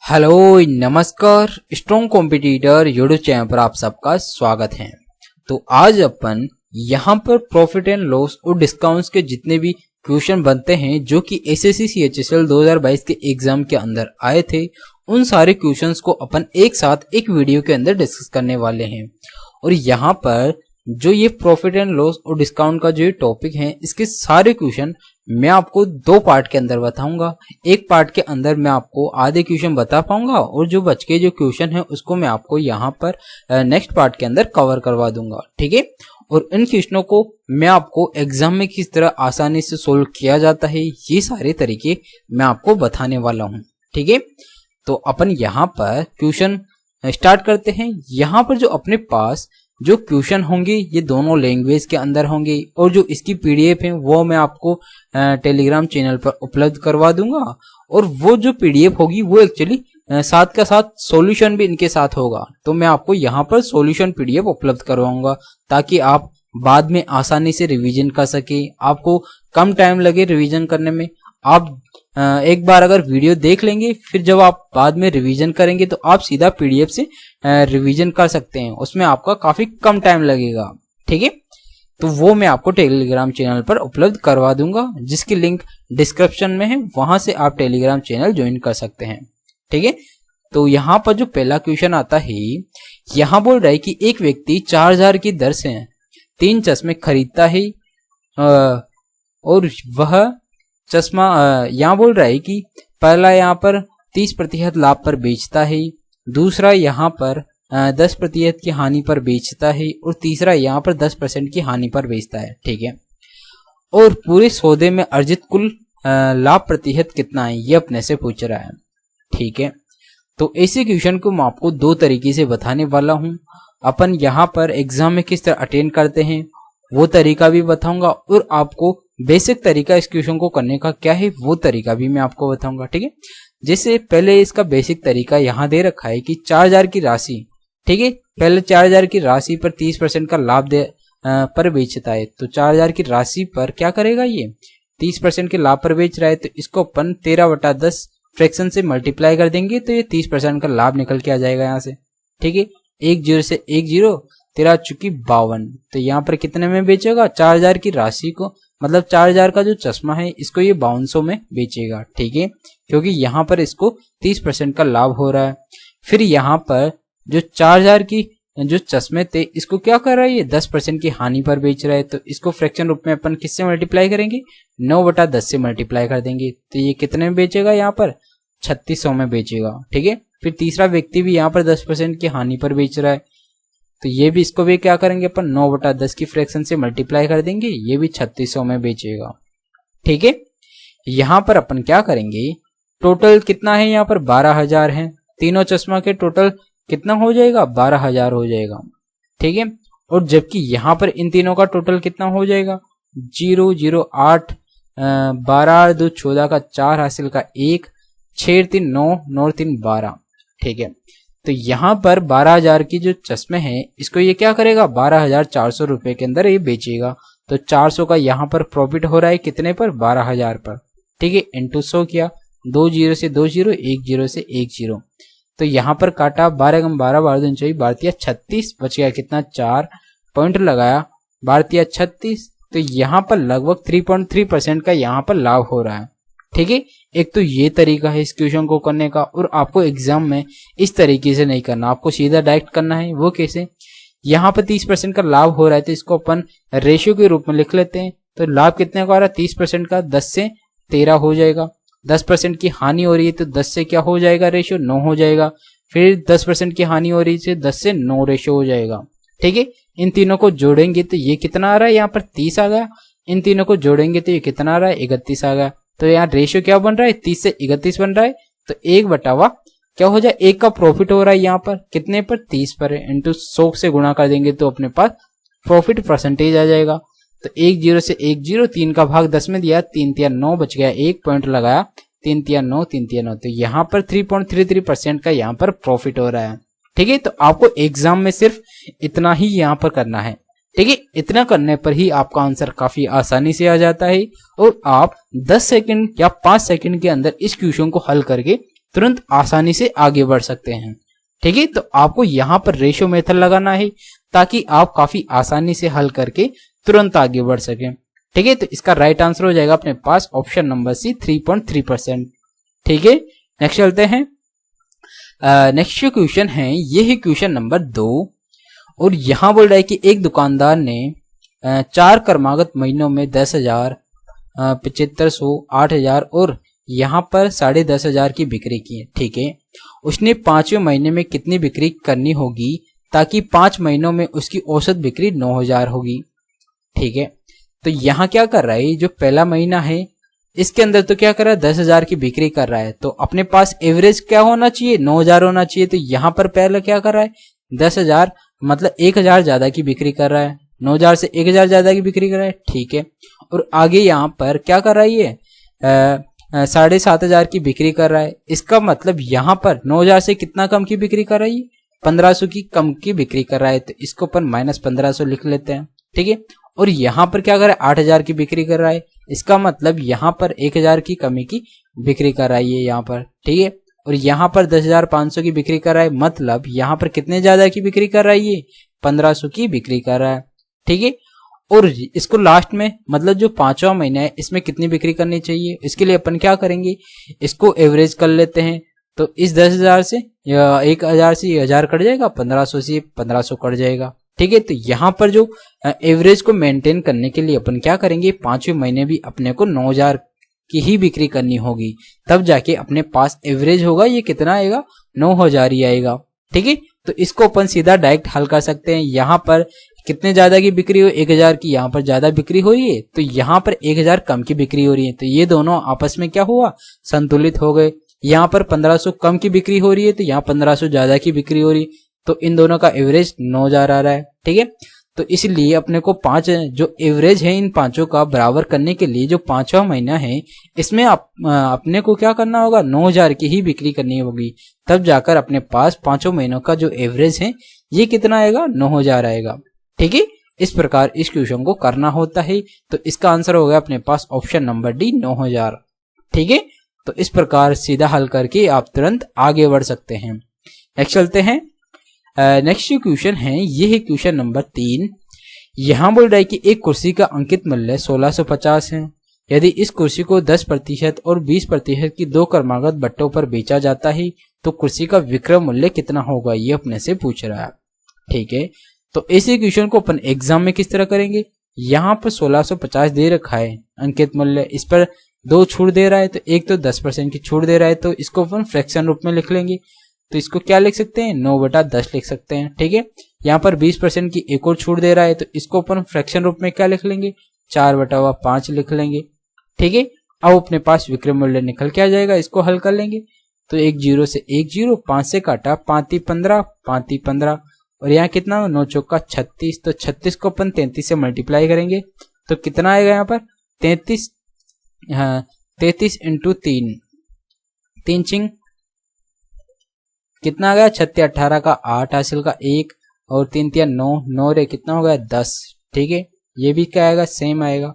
Hello नमस्कार, strong competitor YouTube channel पर आप सबका स्वागत है। तो आज अपन यहाँ पर प्रॉफिट एंड लॉस और डिस्काउंट्स के जितने भी क्वेश्चन बनते हैं जो कि एसएससी सीएचएसएल 2022 के एग्जाम के अंदर आए थे, उन सारे क्वेश्चंस को अपन एक साथ एक वीडियो के अंदर डिस्कस करने वाले हैं। और यहाँ पर जो ये प्रॉफिट एंड लॉस और डिस्काउंट का जो ये टॉपिक है, इसके सारे क्वेश्चन मैं आपको दो पार्ट के अंदर बताऊंगा। एक पार्ट के अंदर मैं आपको आधे क्वेश्चन बता पाऊंगा और जो बच के जो क्वेश्चन है उसको मैं आपको यहाँ पर नेक्स्ट पार्ट के अंदर कवर करवा दूंगा, ठीक है। और इन क्वेश्चनों को मैं आपको एग्जाम में किस तरह आसानी से सोल्व किया जाता है, ये सारे तरीके मैं आपको बताने वाला हूँ, ठीक है। तो अपन यहाँ पर क्वेश्चन स्टार्ट करते हैं। यहाँ पर जो अपने पास जो क्वेश्चन होंगे ये दोनों लैंग्वेज के अंदर होंगे और जो इसकी पीडीएफ है वो मैं आपको टेलीग्राम चैनल पर उपलब्ध करवा दूंगा। और वो जो पीडीएफ होगी वो एक्चुअली साथ का साथ सॉल्यूशन भी इनके साथ होगा। तो मैं आपको यहाँ पर सॉल्यूशन पीडीएफ उपलब्ध करवाऊंगा ताकि आप बाद में आसानी से रिवीजन कर सके, आपको कम टाइम लगे रिवीजन करने में। आप एक बार अगर वीडियो देख लेंगे, फिर जब आप बाद में रिवीजन करेंगे तो आप सीधा पीडीएफ से रिवीजन कर सकते हैं, उसमें आपका काफी कम टाइम लगेगा, ठीक है। तो वो मैं आपको टेलीग्राम चैनल पर उपलब्ध करवा दूंगा, जिसकी लिंक डिस्क्रिप्शन में है, वहां से आप टेलीग्राम चैनल ज्वाइन कर सकते हैं, ठीक है। तो यहाँ पर जो पहला क्वेश्चन आता है, यहाँ बोल रहा है कि एक व्यक्ति 4000 की दर से 3 चश्मे खरीदता है और वह चश्मा यहाँ बोल रहा है कि पहला यहाँ पर 30% लाभ पर बेचता है, दूसरा यहाँ पर 10% की हानि पर बेचता है और तीसरा यहाँ पर 10% की हानि पर बेचता है, ठीक है। और पूरे सौदे में अर्जित कुल लाभ प्रतिशत कितना है, ये अपने से पूछ रहा है, ठीक है। तो ऐसे क्वेश्चन को मैं आपको दो तरीके से बताने वाला हूँ। अपन यहाँ पर एग्जाम में किस तरह अटेंड करते हैं वो तरीका भी बताऊंगा, और आपको बेसिक तरीका इस क्वेश्चन को करने का क्या है वो तरीका भी मैं आपको बताऊंगा, ठीक है। जैसे पहले इसका बेसिक तरीका यहाँ दे रखा है कि 4000 की राशि, ठीक है, पहले 4000 की राशि पर 30% का लाभ पर बेचता है। तो 4000 की राशि पर क्या करेगा, ये 30% के लाभ पर बेच रहा है, तो इसको अपन 13/10 फ्रैक्शन से मल्टीप्लाई कर देंगे तो ये 30% का लाभ निकल के आ जाएगा यहाँ से, ठीक है। 10 से 10 13 चुकी 52। तो यहाँ पर कितने में बेचेगा, 4000 की राशि को, मतलब 4000 का जो चश्मा है इसको ये 5200 में बेचेगा, ठीक है, क्योंकि यहाँ पर इसको 30% का लाभ हो रहा है। फिर यहाँ पर जो 4000 की जो चश्मे थे इसको क्या कर रहा है, ये 10% की हानि पर बेच रहा है। तो इसको फ्रैक्शन रूप में अपन किससे मल्टीप्लाई करेंगे, 9/10 से मल्टीप्लाई कर देंगे। तो ये कितने में बेचेगा, यहाँ पर 3600 में बेचेगा, ठीक है। फिर तीसरा व्यक्ति भी यहाँ पर 10% की हानि पर बेच रहा है, तो ये भी इसको भी क्या करेंगे अपन 9/10 की फ्रैक्शन से मल्टीप्लाई कर देंगे, ये भी 3600 में बेचेगा, ठीक है। यहाँ पर अपन क्या करेंगे, टोटल कितना है, यहाँ पर 12000 है, तीनों चश्मा के टोटल कितना हो जाएगा, 12000 हो जाएगा, ठीक है। और जबकि यहाँ पर इन तीनों का टोटल कितना हो जाएगा, 0 0 8 12 2 14 का 4 हासिल का 1 6 3 9 9 3 12, ठीक है। तो यहाँ पर 12000 की जो चश्मे हैं इसको ये क्या करेगा, 12400 रुपए के अंदर ये बेचेगा। तो 400 का यहाँ पर प्रॉफिट हो रहा है कितने पर, 12000 पर, ठीक है। इंटू 100 किया, 2 0 से 2 0 1 0 से 1 0। तो यहाँ पर काटा 12 × 12 12 दूनी 24 12 36, बच गया कितना, 4 पॉइंट लगाया 12 36। तो यहाँ पर लगभग 3.3% का यहाँ पर लाभ हो रहा है, ठीक है। एक तो ये तरीका है इस क्वेश्चन को करने का, और आपको एग्जाम में इस तरीके से नहीं करना, आपको सीधा डायरेक्ट करना है। वो कैसे, यहाँ पर 30% का लाभ हो रहा है तो इसको अपन रेशियो के रूप में लिख लेते हैं। तो लाभ कितने का आ रहा है, 30% का 10 से 13 हो जाएगा। 10% की हानि हो रही है तो 10 से क्या हो जाएगा, रेशियो 9 हो जाएगा। फिर 10% की हानि हो रही है 10 से 9 रेशियो हो जाएगा, ठीक है। इन तीनों को जोड़ेंगे तो ये कितना आ रहा है, यहाँ पर 30 आ गया। इन तीनों को जोड़ेंगे तो ये कितना आ रहा है, 31 आ गया। तो यहाँ रेशियो क्या बन रहा है, 30 से 31 बन रहा है। तो 1/, क्या हो जाए, 1 का प्रॉफिट हो रहा है यहाँ पर कितने पर, 30 पर है, इंटू 100 से गुणा कर देंगे तो अपने पास प्रॉफिट परसेंटेज आ जाएगा। तो 1 0 से 1 0, 3 का भाग 10 में दिया, 3 3 9 बच गया, 1 पॉइंट लगाया, 3 3 9 3 3 9। तो यहाँ पर 3.33% का यहाँ पर प्रॉफिट हो रहा है, ठीक है। तो आपको एग्जाम में सिर्फ इतना ही यहाँ पर करना है, ठीक है। इतना करने पर ही आपका आंसर काफी आसानी से आ जाता है और आप 10 सेकंड या 5 सेकंड के अंदर इस क्वेश्चन को हल करके तुरंत आसानी से आगे बढ़ सकते हैं। ठीक है, तो आपको यहाँ पर रेशियो मेथड लगाना है ताकि आप काफी आसानी से हल करके तुरंत आगे बढ़ सकें। ठीक है, तो इसका राइट आंसर हो जाएगा अपने पास ऑप्शन नंबर सी 3.3%। ठीक है, नेक्स्ट चलते हैं। नेक्स्ट जो क्वेश्चन है ये है क्वेश्चन नंबर 2 और यहाँ बोल रहा है कि एक दुकानदार ने 4 क्रमागत महीनों में 10,000, 7500, 8,000 और यहाँ पर 10,500 की बिक्री की है। ठीक है, उसने 5वें महीने में कितनी बिक्री करनी होगी ताकि 5 महीनों में उसकी औसत बिक्री 9,000 होगी। ठीक है, तो यहाँ क्या कर रहा है, जो पहला महीना है इसके अंदर तो क्या कर रहा है 10,000 की बिक्री कर रहा है, तो अपने पास एवरेज क्या होना चाहिए 9,000 होना चाहिए। तो यहाँ पर पहले क्या कर रहा है 10,000 मतलब 1,000 ज्यादा की बिक्री कर रहा है, 9,000 से 1,000 ज्यादा की बिक्री कर रहा है। ठीक है, और आगे यहाँ पर क्या कर रहा है ये 7,500 की बिक्री कर रहा है। इसका मतलब यहाँ पर 9,000 से कितना कम की बिक्री कर रहा है, 1,500 की कम की बिक्री कर रहा है, तो इसको अपन -1,500 लिख लेते हैं। ठीक है, और यहाँ पर क्या कर रहा है 8,000 की बिक्री कर रहा है, इसका मतलब यहाँ पर 1,000 की कमी की बिक्री कर रहा है ये यहाँ पर। ठीक है, और यहाँ पर 10,500 की बिक्री कर रहा है, मतलब यहाँ पर कितने ज्यादा की बिक्री कर रहा है ये 1,500 की बिक्री कर रहा है। ठीक है, और इसको लास्ट में मतलब जो 5वां महीना है इसमें कितनी बिक्री करनी चाहिए, इसके लिए अपन क्या करेंगे इसको एवरेज कर लेते हैं। तो इस 10,000 से या 1,000 से 1,000 कट जाएगा, 1,500 से 1,500 कट जाएगा। ठीक है, तो यहाँ पर जो एवरेज को मेंटेन करने के लिए अपन क्या करेंगे 5वें महीने भी अपने को 9,000 की ही बिक्री करनी होगी, तब जाके अपने पास एवरेज होगा ये कितना आएगा 9,000 ही आएगा। ठीक है, तो इसको अपन सीधा डायरेक्ट हल कर सकते हैं। यहाँ पर कितने ज्यादा की बिक्री हो 1,000 की, यहाँ पर ज्यादा बिक्री हो रही है तो यहाँ पर 1,000 कम की बिक्री हो रही है, तो ये दोनों आपस में क्या हुआ संतुलित हो गए। यहाँ पर 1,500 कम की बिक्री हो रही है तो यहाँ 1,500 ज्यादा की बिक्री हो रही है, तो इन दोनों का एवरेज 9,000 आ रहा है। ठीक है, तो इसलिए अपने को 5 जो एवरेज है इन पांचों का बराबर करने के लिए जो 5वां महीना है इसमें अपने को क्या करना होगा 9,000 की ही बिक्री करनी होगी, तब जाकर अपने पास 5 महीनों का जो एवरेज है ये कितना आएगा 9,000 आएगा। ठीक है, इस प्रकार इस क्वेश्चन को करना होता है, तो इसका आंसर हो गया अपने पास ऑप्शन नंबर डी 9,000। ठीक है, तो इस प्रकार सीधा हल करके आप तुरंत आगे बढ़ सकते हैं। नेक्स्ट चलते हैं। नेक्स्ट जो क्वेश्चन है ये है क्वेश्चन नंबर 3। यहाँ बोल रहा है कि एक कुर्सी का अंकित मूल्य 1650 है। यदि इस कुर्सी को 10% और 20% की 2 क्रमागत बट्टों पर बेचा जाता है तो कुर्सी का विक्रय मूल्य कितना होगा, ये अपने से पूछ रहा है। ठीक है, तो इसी क्वेश्चन को अपन एग्जाम में किस तरह करेंगे, यहाँ पर 1650 दे रखा है अंकित मूल्य, इस पर 2 छूट दे रहा है, तो एक तो 10% की छूट दे रहा है, तो इसको अपन फ्रैक्शन रूप में लिख लेंगे। तो इसको क्या लिख सकते हैं 9/10 लिख सकते हैं। ठीक है, यहाँ पर 20% की एक और छूट दे रहा है, तो इसको अपन फ्रैक्शन रूप में क्या लिख लेंगे 4/5 लिख लेंगे। ठीक है, अब अपने पास विक्रय मूल्य निकल के आ जाएगा, इसको हल कर लेंगे। तो 1 0 से 1 0, 5 से काटा 5 15, 5 15 और यहाँ कितना 9 चौका 36, तो 36 को अपन 33 से मल्टीप्लाई करेंगे तो कितना आएगा यहाँ पर 33, हाँ 33 इंटू 3, 3 चिंग कितना आ गया 36 18 का 8 हासिल का 1 और 3 3 9 9 रे कितना हो गया 10। ठीक है, ये भी क्या आएगा सेम आएगा,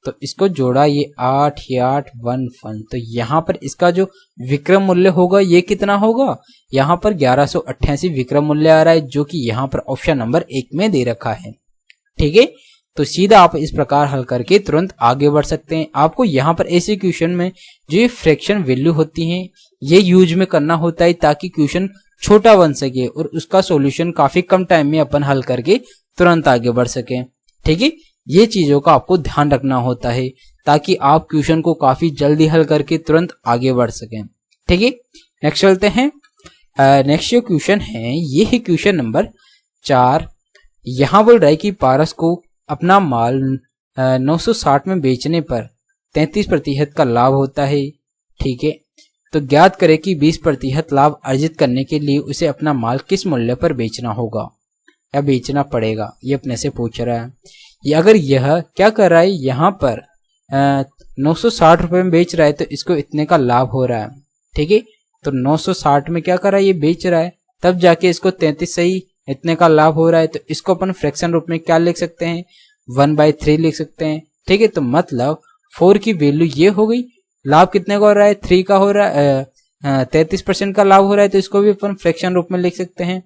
तो इसको जोड़ा ये 8 8 1 1, तो यहाँ पर इसका जो विक्रय मूल्य होगा ये कितना होगा, यहाँ पर 1188 विक्रय मूल्य आ रहा है जो कि यहाँ पर ऑप्शन नंबर 1 में दे रखा है। ठीक है, तो सीधा आप इस प्रकार हल करके तुरंत आगे बढ़ सकते हैं। आपको यहाँ पर ऐसे क्वेश्चन में जो फ्रैक्शन वैल्यू होती हैं ये यूज में करना होता है ताकि क्वेश्चन छोटा बन सके और उसका सॉल्यूशन काफी कम टाइम में अपन हल करके तुरंत आगे बढ़ सके। ठीक है, ये चीजों का आपको ध्यान रखना होता है ताकि आप क्वेश्चन को काफी जल्दी हल करके तुरंत आगे बढ़ सकें। ठीक है, नेक्स्ट चलते हैं। नेक्स्ट जो क्वेश्चन है ये है क्वेश्चन नंबर 4। यहाँ बोल रहा है कि पारस को अपना माल 960 में बेचने पर 33% का लाभ होता है। ठीक है, तो ज्ञात करें कि 20% लाभ अर्जित करने के लिए उसे अपना माल किस मूल्य पर बेचना होगा या बेचना पड़ेगा, ये अपने से पूछ रहा है। ये अगर यह क्या कर रहा है यहाँ पर 960 रुपए में बेच रहा है तो इसको इतने का लाभ हो रहा है। ठीक है, तो 960 में क्या कर रहा है ये बेच रहा है, तब जाके इसको 33 सही इतने का लाभ हो रहा है, तो इसको अपन फ्रैक्शन रूप में क्या लिख सकते हैं 1/3 लिख सकते हैं। ठीक है, तो मतलब 4 की वैल्यू ये हो गई, लाभ कितने का हो रहा है 3 का हो रहा है, 33% का लाभ हो रहा है तो इसको भी अपन फ्रैक्शन रूप में लिख सकते हैं।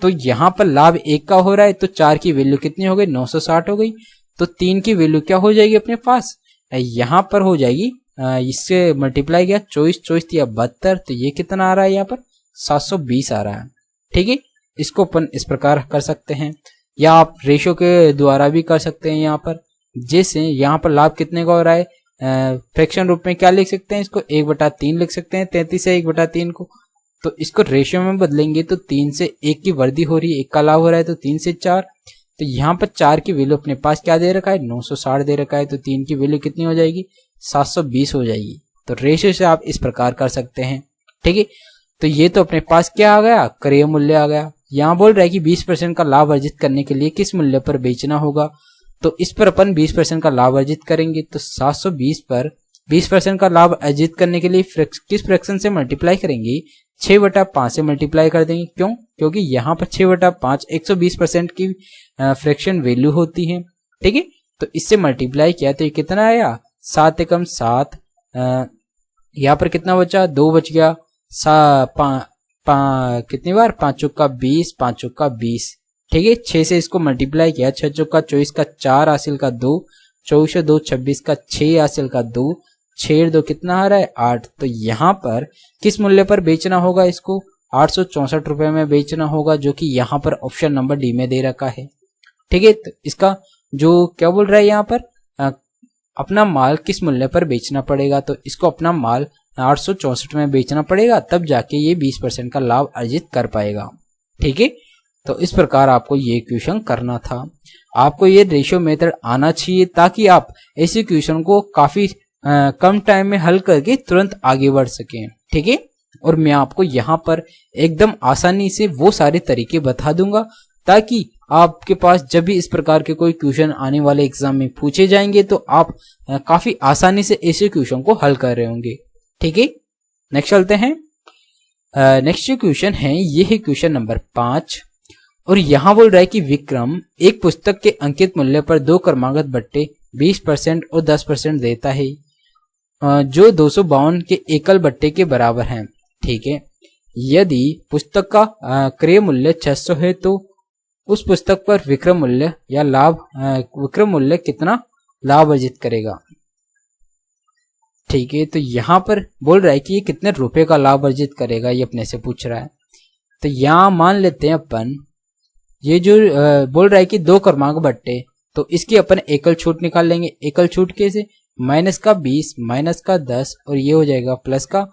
तो यहाँ पर लाभ 1 का हो रहा है तो 4 की वैल्यू कितनी हो गई, 960 हो गई। तो 3 की वैल्यू क्या हो जाएगी अपने पास, यहाँ पर हो जाएगी, इससे मल्टीप्लाई किया 24 या 72, तो ये कितना आ रहा है यहाँ पर 720 आ रहा है। ठीक है, इसको अपन इस प्रकार कर सकते हैं, या आप रेशो के द्वारा भी कर सकते हैं। यहाँ पर जैसे यहाँ पर लाभ कितने का हो रहा है, फ्रैक्शन रूप में क्या लिख सकते हैं, इसको 1/3 लिख सकते हैं, 33 से 1/3 को। तो इसको रेशियो में बदलेंगे तो 3 से 1 की वृद्धि हो रही है, 1 का लाभ हो रहा है तो 3 से 4। तो यहाँ पर 4 की वैल्यू अपने पास क्या दे रखा है, 960 दे रखा है, तो 3 की वैल्यू कितनी हो जाएगी, 720 हो जाएगी। तो रेशियो से आप इस प्रकार कर सकते हैं। ठीक है, तो ये तो अपने पास क्या आ गया, क्रय मूल्य आ गया। यहाँ बोल रहा है कि 20% का लाभ अर्जित करने के लिए किस मूल्य पर बेचना होगा, तो इस पर अपन 20% का लाभ अर्जित करेंगे। तो 720 पर 20% का लाभ अर्जित करने के लिए किस फ्रैक्शन से मल्टीप्लाई करेंगे, 6/5 से मल्टीप्लाई कर देंगे। क्यों, क्योंकि यहाँ पर 6/5 120% की फ्रैक्शन वैल्यू होती है। ठीक है, तो इससे मल्टीप्लाई किया तो ये कितना आया, 7 एकम 7, यहाँ पर कितना बचा, 2 बच गया, कितनी बार, 5 चौका 20, 5 चौका 20। ठीक है, 6 से इसको मल्टीप्लाई किया, 6 चौका 24 का 4 हासिल का 2, 24 2 26 का 6 हासिल का 2, 6 2 कितना आ रहा है 8। तो यहाँ पर किस मूल्य पर बेचना होगा, इसको 864 रुपए में बेचना होगा, जो कि यहाँ पर ऑप्शन नंबर डी में दे रखा है। ठीक है, तो इसका जो क्या बोल रहा है यहाँ पर, अपना माल किस मूल्य पर बेचना पड़ेगा, तो इसको अपना माल 864 में बेचना पड़ेगा, तब जाके ये 20% का लाभ अर्जित कर पाएगा। ठीक है, तो इस प्रकार आपको ये क्वेश्चन करना था। आपको ये रेशियो मेथड आना चाहिए ताकि आप ऐसे क्वेश्चन को काफी कम टाइम में हल करके तुरंत आगे बढ़ सकें। ठीक है, और मैं आपको यहाँ पर एकदम आसानी से वो सारे तरीके बता दूंगा ताकि आपके पास जब भी इस प्रकार के कोई क्वेश्चन आने वाले एग्जाम में पूछे जाएंगे तो आप काफी आसानी से ऐसे क्वेश्चन को हल कर रहे होंगे। ठीक है, नेक्स्ट चलते हैं। नेक्स्ट जो क्वेश्चन है ये है क्वेश्चन नंबर 5, और यहाँ बोल रहा है कि विक्रम एक पुस्तक के अंकित मूल्य पर 2 क्रमागत बट्टे 20% और 10% देता है, जो 252 के एकल बट्टे के बराबर हैं। ठीक है, यदि पुस्तक का क्रय मूल्य 600 है तो उस पुस्तक पर विक्रम मूल्य या विक्रम मूल्य कितना लाभ अर्जित करेगा। ठीक है, तो यहाँ पर बोल रहा है कि ये कितने रुपए का लाभ अर्जित करेगा, ये अपने से पूछ रहा है। तो यहाँ मान लेते हैं अपन, ये जो बोल रहा है कि 2 क्रमांक बट्टे, तो इसकी अपन एकल छूट निकाल लेंगे। एकल छूट कैसे, माइनस का 20 माइनस का 10 और ये हो जाएगा प्लस का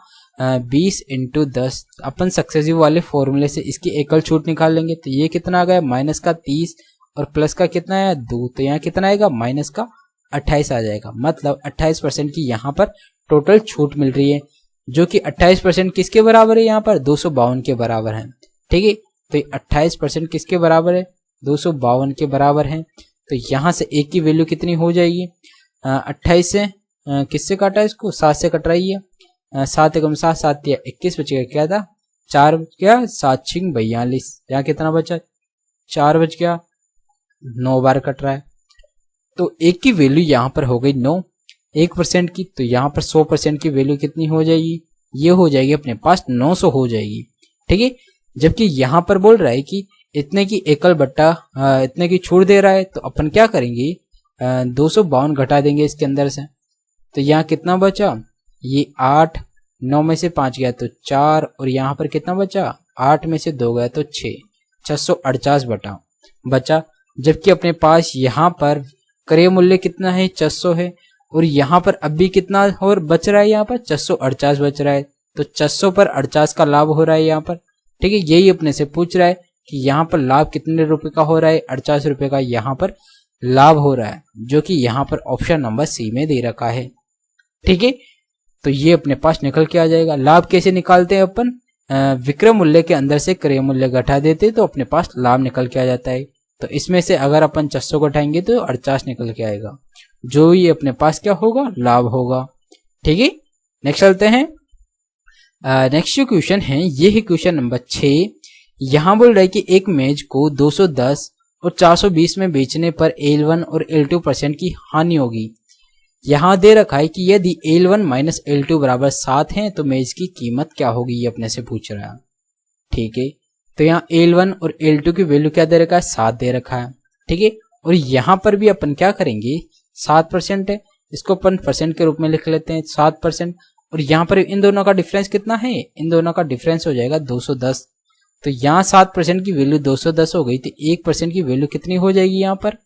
20 इंटू 10। अपन सक्सेसिव वाले फॉर्मूले से इसकी एकल छूट निकाल लेंगे। तो ये कितना आ गया, माइनस का 30 और प्लस का कितना है 2, तो यहाँ कितना आएगा, माइनस का 28 आ जाएगा। मतलब 28% की यहाँ पर टोटल छूट मिल रही है, जो कि 28% किसके बराबर है, यहाँ पर 252 के बराबर है। ठीक है, तो 28% किसके बराबर है, 252 के बराबर है। तो यहाँ से एक की वैल्यू कितनी हो जाएगी, 28 से किससे काटा, इसको 7 से कट रही है, 7 एकम 7 7 या 21 बचेगा, क्या था 4 बच गया, 7 6 42, यहाँ कितना बचा 4 बच गया, 9 बार कट रहा है। तो एक की वैल्यू यहाँ पर हो गई 9, 1% की, तो यहाँ पर 100% की वैल्यू कितनी हो जाएगी, ये हो जाएगी अपने पास 900 हो जाएगी। ठीक है, जबकि यहाँ पर बोल रहा है कि इतने की एकल बट्टा इतने की छूट दे रहा है, तो अपन क्या करेंगे, 252 घटा देंगे इसके अंदर से। तो यहाँ कितना बचा, ये 8, 9 में से 5 गया तो 4, और यहाँ पर कितना बचा, 8 में से 2 गया तो 6, 648 बचा। जबकि अपने पास यहाँ पर क्रय मूल्य कितना है, 600 है, और यहाँ पर अब भी कितना और बच रहा है, यहाँ पर 648 बच रहा है। तो 600 पर 48 का लाभ हो रहा है यहाँ पर। ठीक है, यही अपने से पूछ रहा है कि यहाँ पर लाभ कितने रुपए का हो रहा है, 48 रुपए का यहाँ पर लाभ हो रहा है, जो कि यहाँ पर ऑप्शन नंबर सी में दे रखा है। ठीक है, तो ये अपने पास निकल के आ जाएगा। लाभ कैसे निकालते हैं अपन, विक्रय मूल्य के अंदर से क्रय मूल्य घटा देते तो अपने पास लाभ निकल के आ जाता है। तो इसमें से अगर अपन 600 घटाएंगे तो 48 निकल के आएगा, जो ये अपने पास क्या होगा, लाभ होगा। ठीक है, नेक्स्ट चलते हैं। नेक्स्ट जो क्वेश्चन है ये है क्वेश्चन नंबर 6। यहाँ बोल रहा है कि एक मेज को 210 और 420 में बेचने पर L1 और L2% की हानि होगी। यहाँ दे रखा है कि यदि L1 माइनस L2 बराबर 7 है तो मेज की कीमत क्या होगी, ये अपने से पूछ रहा है। ठीक है, तो यहाँ L1 और L2 की वैल्यू क्या दे रखा है, 7 दे रखा है। ठीक है, और यहाँ पर भी अपन क्या करेंगे, 7% है, इसको अपन परसेंट के रूप में लिख लेते हैं 7%। और यहाँ पर इन दोनों का डिफरेंस कितना है, इन दोनों का डिफरेंस हो जाएगा 210। तो यहाँ 7% की वैल्यू 210 हो गई, तो 1% की वैल्यू कितनी हो जाएगी, यहाँ पर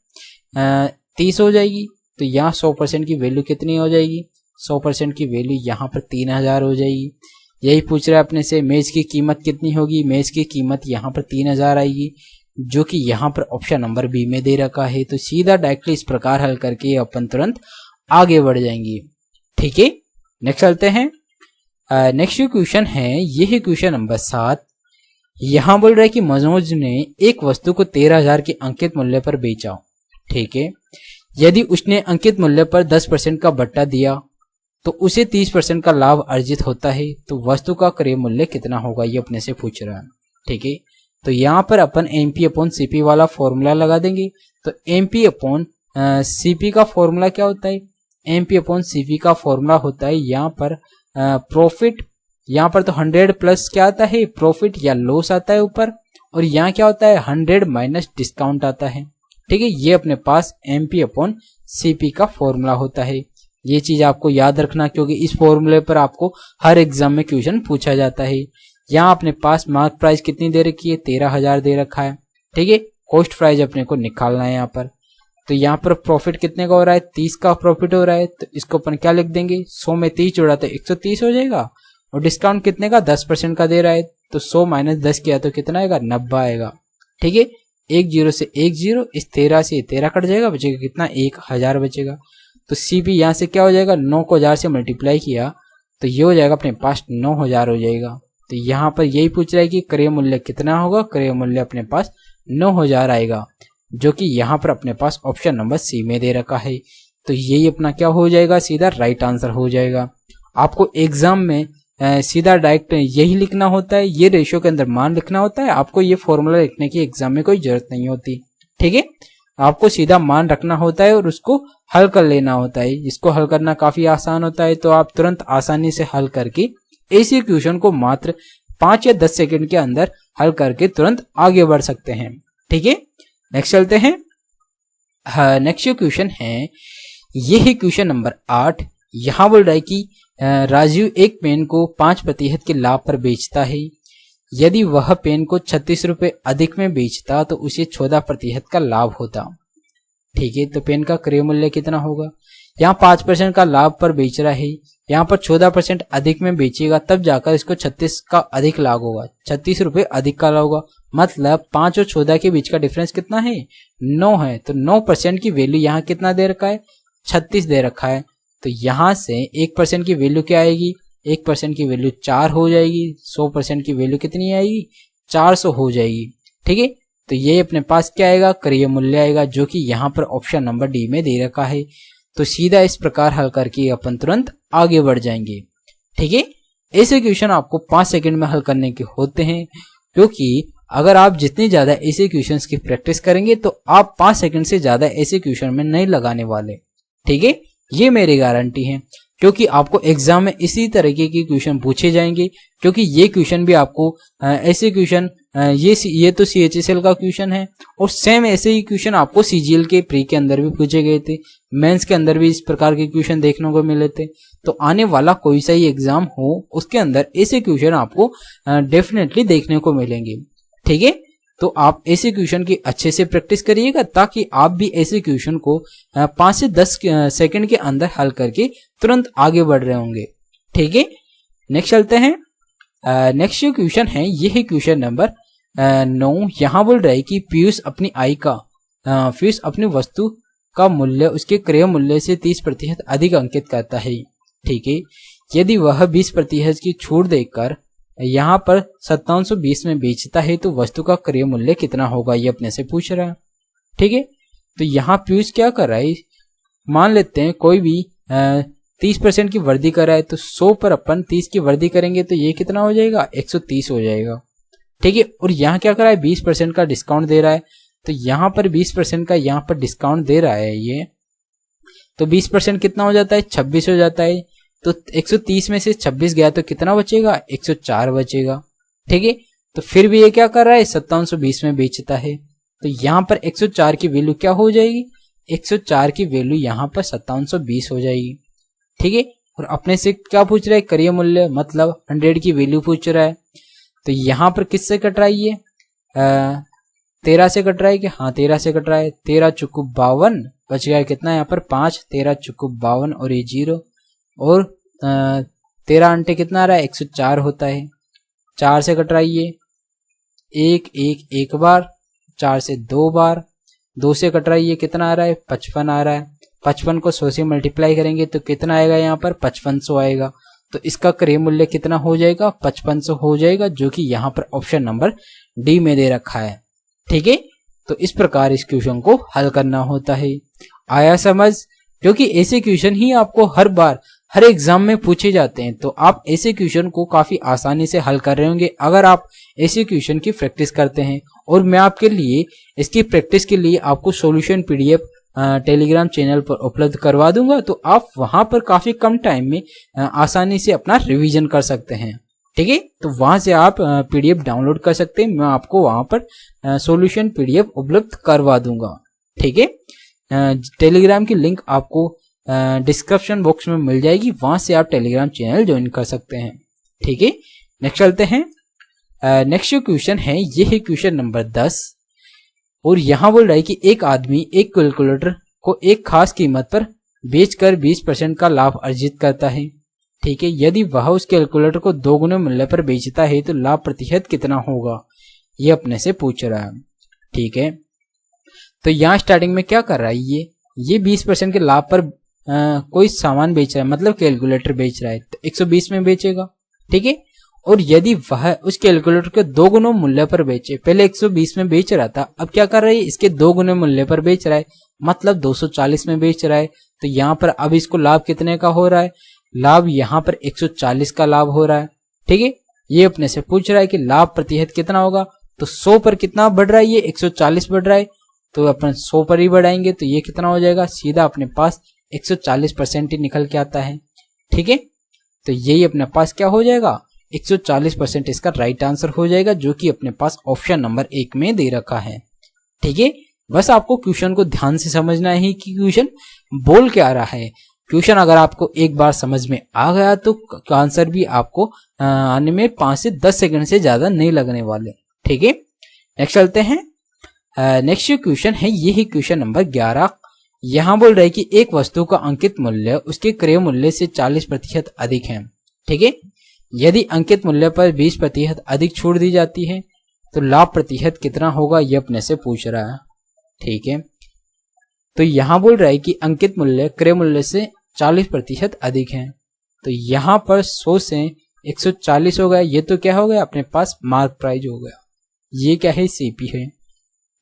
30 हो जाएगी। तो यहाँ 100% की वैल्यू कितनी हो जाएगी, 100% की वैल्यू यहाँ पर 3000 हो जाएगी। यही पूछ रहा है अपने से, मेज की कीमत कितनी होगी, मेज की कीमत यहाँ पर 3000 आएगी, जो कि यहाँ पर ऑप्शन नंबर बी में दे रखा है। तो सीधा डायरेक्टली इस प्रकार हल करके अपन तुरंत आगे बढ़ जाएंगे। ठीक है, नेक्स्ट चलते हैं। नेक्स्ट क्वेश्चन है, ये है क्वेश्चन नंबर 7। यहाँ बोल रहा है कि मनोज ने एक वस्तु को 13000 के अंकित मूल्य पर बेचा। ठीक है, यदि उसने अंकित मूल्य पर 10% का बट्टा दिया तो उसे 30% का लाभ अर्जित होता है, तो वस्तु का क्रय मूल्य कितना होगा, ये अपने से पूछ रहा है। ठीक है, तो यहाँ पर अपन MP अपॉन CP वाला फॉर्मूला लगा देंगे। तो MP अपॉन CP का फॉर्मूला क्या होता है, MP अपॉन CP का फॉर्मूला होता है यहाँ पर प्रॉफिट, यहाँ पर तो 100 प्लस क्या आता है, प्रॉफिट या लॉस आता है ऊपर, और यहाँ क्या होता है 100 माइनस डिस्काउंट आता है। ठीक है, ये अपने पास MP अपॉन CP का फॉर्मूला होता है। ये चीज आपको याद रखना, क्योंकि इस फॉर्मूले पर आपको हर एग्जाम में क्वेश्चन पूछा जाता है। यहाँ अपने पास मार्क प्राइस कितनी दे रखी है, 13000 दे रखा है। ठीक है, कॉस्ट प्राइस अपने को निकालना है यहाँ पर। तो यहाँ पर प्रॉफिट कितने का हो रहा है, 30 का प्रॉफिट हो रहा है, तो इसको अपन क्या लिख देंगे, 100 में 30 जोड़ा तो 130 हो जाएगा। और डिस्काउंट कितने का, 10% का दे रहा है, तो 100 माइनस 10 किया तो कितना आएगा, 90 आएगा। ठीक है, 10 से 10, इस 13 से 13 कट जाएगा, बचेगा कितना, 1000 बचेगा। तो CP यहाँ से क्या हो जाएगा, 9 को 1000 से मल्टीप्लाई किया तो ये हो जाएगा अपने पास 9000 हो जाएगा। तो यहाँ पर यही पूछ रहा है कि क्रय मूल्य कितना होगा, क्रय मूल्य अपने पास 9000 आएगा, जो कि यहाँ पर अपने पास ऑप्शन नंबर C में दे रखा है। तो यही अपना क्या हो जाएगा, सीधा राइट आंसर हो जाएगा। आपको एग्जाम में सीधा डायरेक्ट यही लिखना होता है, ये रेशियो के अंदर मान लिखना होता है, आपको ये फॉर्मूला लिखने की एग्जाम में कोई जरूरत नहीं होती। ठीक है, आपको सीधा मान रखना होता है और उसको हल कर लेना होता है। इसको हल करना काफी आसान होता है, तो आप तुरंत आसानी से हल करके इसी क्वेश्चन को मात्र 5 या 10 सेकंड के अंदर हल करके तुरंत आगे बढ़ सकते हैं। ठीक है, नेक्स्ट चलते हैं। नेक्स्ट क्वेश्चन है, ये है क्वेश्चन नंबर 8। यहाँ बोल रहा है कि राजीव एक पेन को 5% के लाभ पर बेचता है। यदि वह पेन को 36 रुपए अधिक में बेचता तो उसे 14% का लाभ होता। ठीक है, तो पेन का क्रय मूल्य कितना होगा, यहाँ 5% का लाभ पर बेच रहा है, यहाँ पर 14% अधिक में बेचेगा, तब जाकर इसको 36 का अधिक लाभ होगा, 36 रुपए अधिक का लाभ होगा। मतलब 5 और 14 के बीच का डिफरेंस कितना है, 9 है। तो 9% की वैल्यू यहाँ कितना दे रखा है, 36 दे रखा है। तो यहाँ से 1% की वैल्यू क्या आएगी, 1% की वैल्यू 4 हो जाएगी, 100% की वैल्यू कितनी आएगी, 400 हो जाएगी। ठीक है, तो ये अपने पास क्या आएगा, क्रय मूल्य आएगा, जो कि यहाँ पर ऑप्शन नंबर D में दे रखा है। तो सीधा इस प्रकार हल करके अपन तुरंत आगे बढ़ जाएंगे। ठीक है, ऐसे क्वेश्चन आपको 5 सेकंड में हल करने के होते हैं, क्योंकि अगर आप जितनी ज्यादा ऐसे क्वेश्चंस की प्रैक्टिस करेंगे तो आप 5 सेकंड से ज्यादा ऐसे क्वेश्चन में नहीं लगाने वाले। ठीक है, ये मेरी गारंटी है, क्योंकि आपको एग्जाम में इसी तरीके के क्वेश्चन पूछे जाएंगे। क्योंकि ये क्वेश्चन भी आपको ऐसे क्वेश्चन ये तो CHSL का क्वेश्चन है, और सेम ऐसे ही क्वेश्चन आपको CGL के प्री के अंदर भी पूछे गए थे, मेंस के अंदर भी इस प्रकार के क्वेश्चन देखने को मिले थे। तो आने वाला कोई सा ही एग्जाम हो उसके अंदर ऐसे क्वेश्चन आपको डेफिनेटली देखने को मिलेंगे। ठीक है, तो आप ऐसे क्वेश्चन की अच्छे से प्रैक्टिस करिएगा, ताकि आप भी ऐसे क्वेश्चन को 5 से 10 सेकंड के अंदर हल करके तुरंत आगे बढ़ रहे होंगे। ठीक है, नेक्स्ट चलते हैं। नेक्स्ट क्वेश्चन है, ये है क्वेश्चन नंबर 9। यहाँ बोल रहा है कि पीयूष अपनी वस्तु का मूल्य उसके क्रय मूल्य से 30% अधिक अंकित करता है। ठीक है, यदि वह 20% की छूट देकर यहाँ पर 5720 में बेचता है तो वस्तु का क्रय मूल्य कितना होगा, ये अपने से पूछ रहा है। ठीक है, तो यहाँ पीयूष क्या कर रहा है, मान लेते हैं कोई भी 30% की वृद्धि कर रहा है, तो 100 पर अपन 30 की वृद्धि करेंगे तो ये कितना हो जाएगा, 130 हो जाएगा। ठीक है, और यहाँ क्या कर रहा है, 20% का डिस्काउंट दे रहा है, तो यहाँ पर 20% का यहाँ पर डिस्काउंट दे रहा है ये, तो 20% कितना हो जाता है, 26 हो जाता है। तो 130 में से 26 गया तो कितना बचेगा, 104 बचेगा। ठीक है, तो फिर भी ये क्या कर रहा है, 5720 में बेचता है। तो यहाँ पर 104 की वैल्यू क्या हो जाएगी, 104 की वैल्यू यहाँ पर 5720 हो जाएगी। ठीक है, और अपने से क्या पूछ रहा है, क्रय मूल्य मतलब 100 की वैल्यू पूछ रहा है। तो यहाँ पर किससे कट रहा है ये, 13 से कट रहा है कि, हाँ 13 से कट रहा है। 13 चुकू 52 बच गया कितना यहाँ पर 5, 13 चुकू 52 और ये 0, और 13 अंटे कितना आ रहा है, 104 होता है। 4 से कट रहा है ये, 1 1 एक बार, 4 से 2 बार, 2 से कट रहा है ये कितना आ रहा है, 55 आ रहा है। 55 को 100 से मल्टीप्लाई करेंगे तो कितना आएगा यहाँ पर, 5500 आएगा। तो इसका क्रय मूल्य कितना हो जाएगा, 5500 हो जाएगा, जो कि यहाँ पर ऑप्शन नंबर डी में दे रखा है। ठीक है, तो इस प्रकार इस क्वेश्चन को हल करना होता है। आया समझ, क्योंकि ऐसे क्वेश्चन ही आपको हर बार हर एग्जाम में पूछे जाते हैं, तो आप ऐसे क्वेश्चन को काफी आसानी से हल कर रहे होंगे अगर आप ऐसे क्वेश्चन की प्रैक्टिस करते हैं। और मैं आपके लिए इसकी प्रैक्टिस के लिए आपको सॉल्यूशन पीडीएफ टेलीग्राम चैनल पर उपलब्ध करवा दूंगा, तो आप वहां पर काफी कम टाइम में आसानी से अपना रिवीजन कर सकते हैं। ठीक है, तो वहां से आप पीडीएफ डाउनलोड कर सकते हैं, मैं आपको वहां पर सॉल्यूशन पीडीएफ उपलब्ध करवा दूंगा। ठीक है, टेलीग्राम की लिंक आपको डिस्क्रिप्शन बॉक्स में मिल जाएगी, वहां से आप टेलीग्राम चैनल ज्वाइन कर सकते हैं। ठीक है, नेक्स्ट चलते हैं। नेक्स्ट क्वेश्चन है, ये है क्वेश्चन नंबर 10, और यहां बोल रहा है कि एक आदमी एक कैलकुलेटर को एक खास कीमत पर बेचकर 20% का लाभ अर्जित करता है। ठीक है, यदि वह उस कैलकुलेटर को 2 गुने मूल्य पर बेचता है तो लाभ प्रतिशत कितना होगा, ये अपने से पूछ रहा है। ठीक है, तो यहाँ स्टार्टिंग में क्या कर रहा है, ये 20% के लाभ पर कोई सामान बेच रहा है, मतलब कैलकुलेटर बेच रहा है, तो 120 में बेचेगा। ठीक है, और यदि वह उस कैलकुलेटर के 2 गुना मूल्य पर बेचे, पहले 120 में बेच रहा था, अब क्या कर रहा है, इसके 2 गुने मूल्य पर बेच रहा है, मतलब 240 में बेच रहा है। तो यहाँ पर अब इसको लाभ कितने का हो रहा है, लाभ यहाँ पर 140 का लाभ हो रहा है। ठीक है, ये अपने से पूछ रहा है कि लाभ प्रतिशत कितना होगा, तो 100 पर कितना बढ़ रहा है, ये 140 बढ़ रहा है, तो अपन 100 पर ही बढ़ाएंगे तो ये कितना हो जाएगा, सीधा अपने पास 140% ही निकल के आता है। ठीक है, तो यही अपने पास क्या हो जाएगा, 140% इसका राइट आंसर हो जाएगा, जो कि अपने पास ऑप्शन नंबर 1 में दे रखा है। ठीक है, बस आपको क्वेश्चन को ध्यान से समझना है कि क्वेश्चन बोल क्या रहा है। क्वेश्चन अगर आपको एक बार समझ में आ गया तो आंसर भी आपको आने में 5 से 10 सेकंड से ज्यादा नहीं लगने वाले। ठीक है, नेक्स्ट चलते हैं। नेक्स्ट क्वेश्चन है, ये है क्वेश्चन नंबर 11। यहाँ बोल रहे कि एक वस्तु का अंकित मूल्य उसके क्रय मूल्य से 40% अधिक है। ठीक है, यदि अंकित मूल्य पर 20% अधिक छूट दी जाती है तो लाभ प्रतिशत कितना होगा, ये अपने से पूछ रहा है। ठीक है, तो यहाँ बोल रहा है कि अंकित मूल्य क्रय मूल्य से 40% अधिक है, तो यहाँ पर 100 से 140 हो गया, ये तो क्या हो गया, अपने पास मार्क प्राइस हो गया, ये क्या है, सीपी है।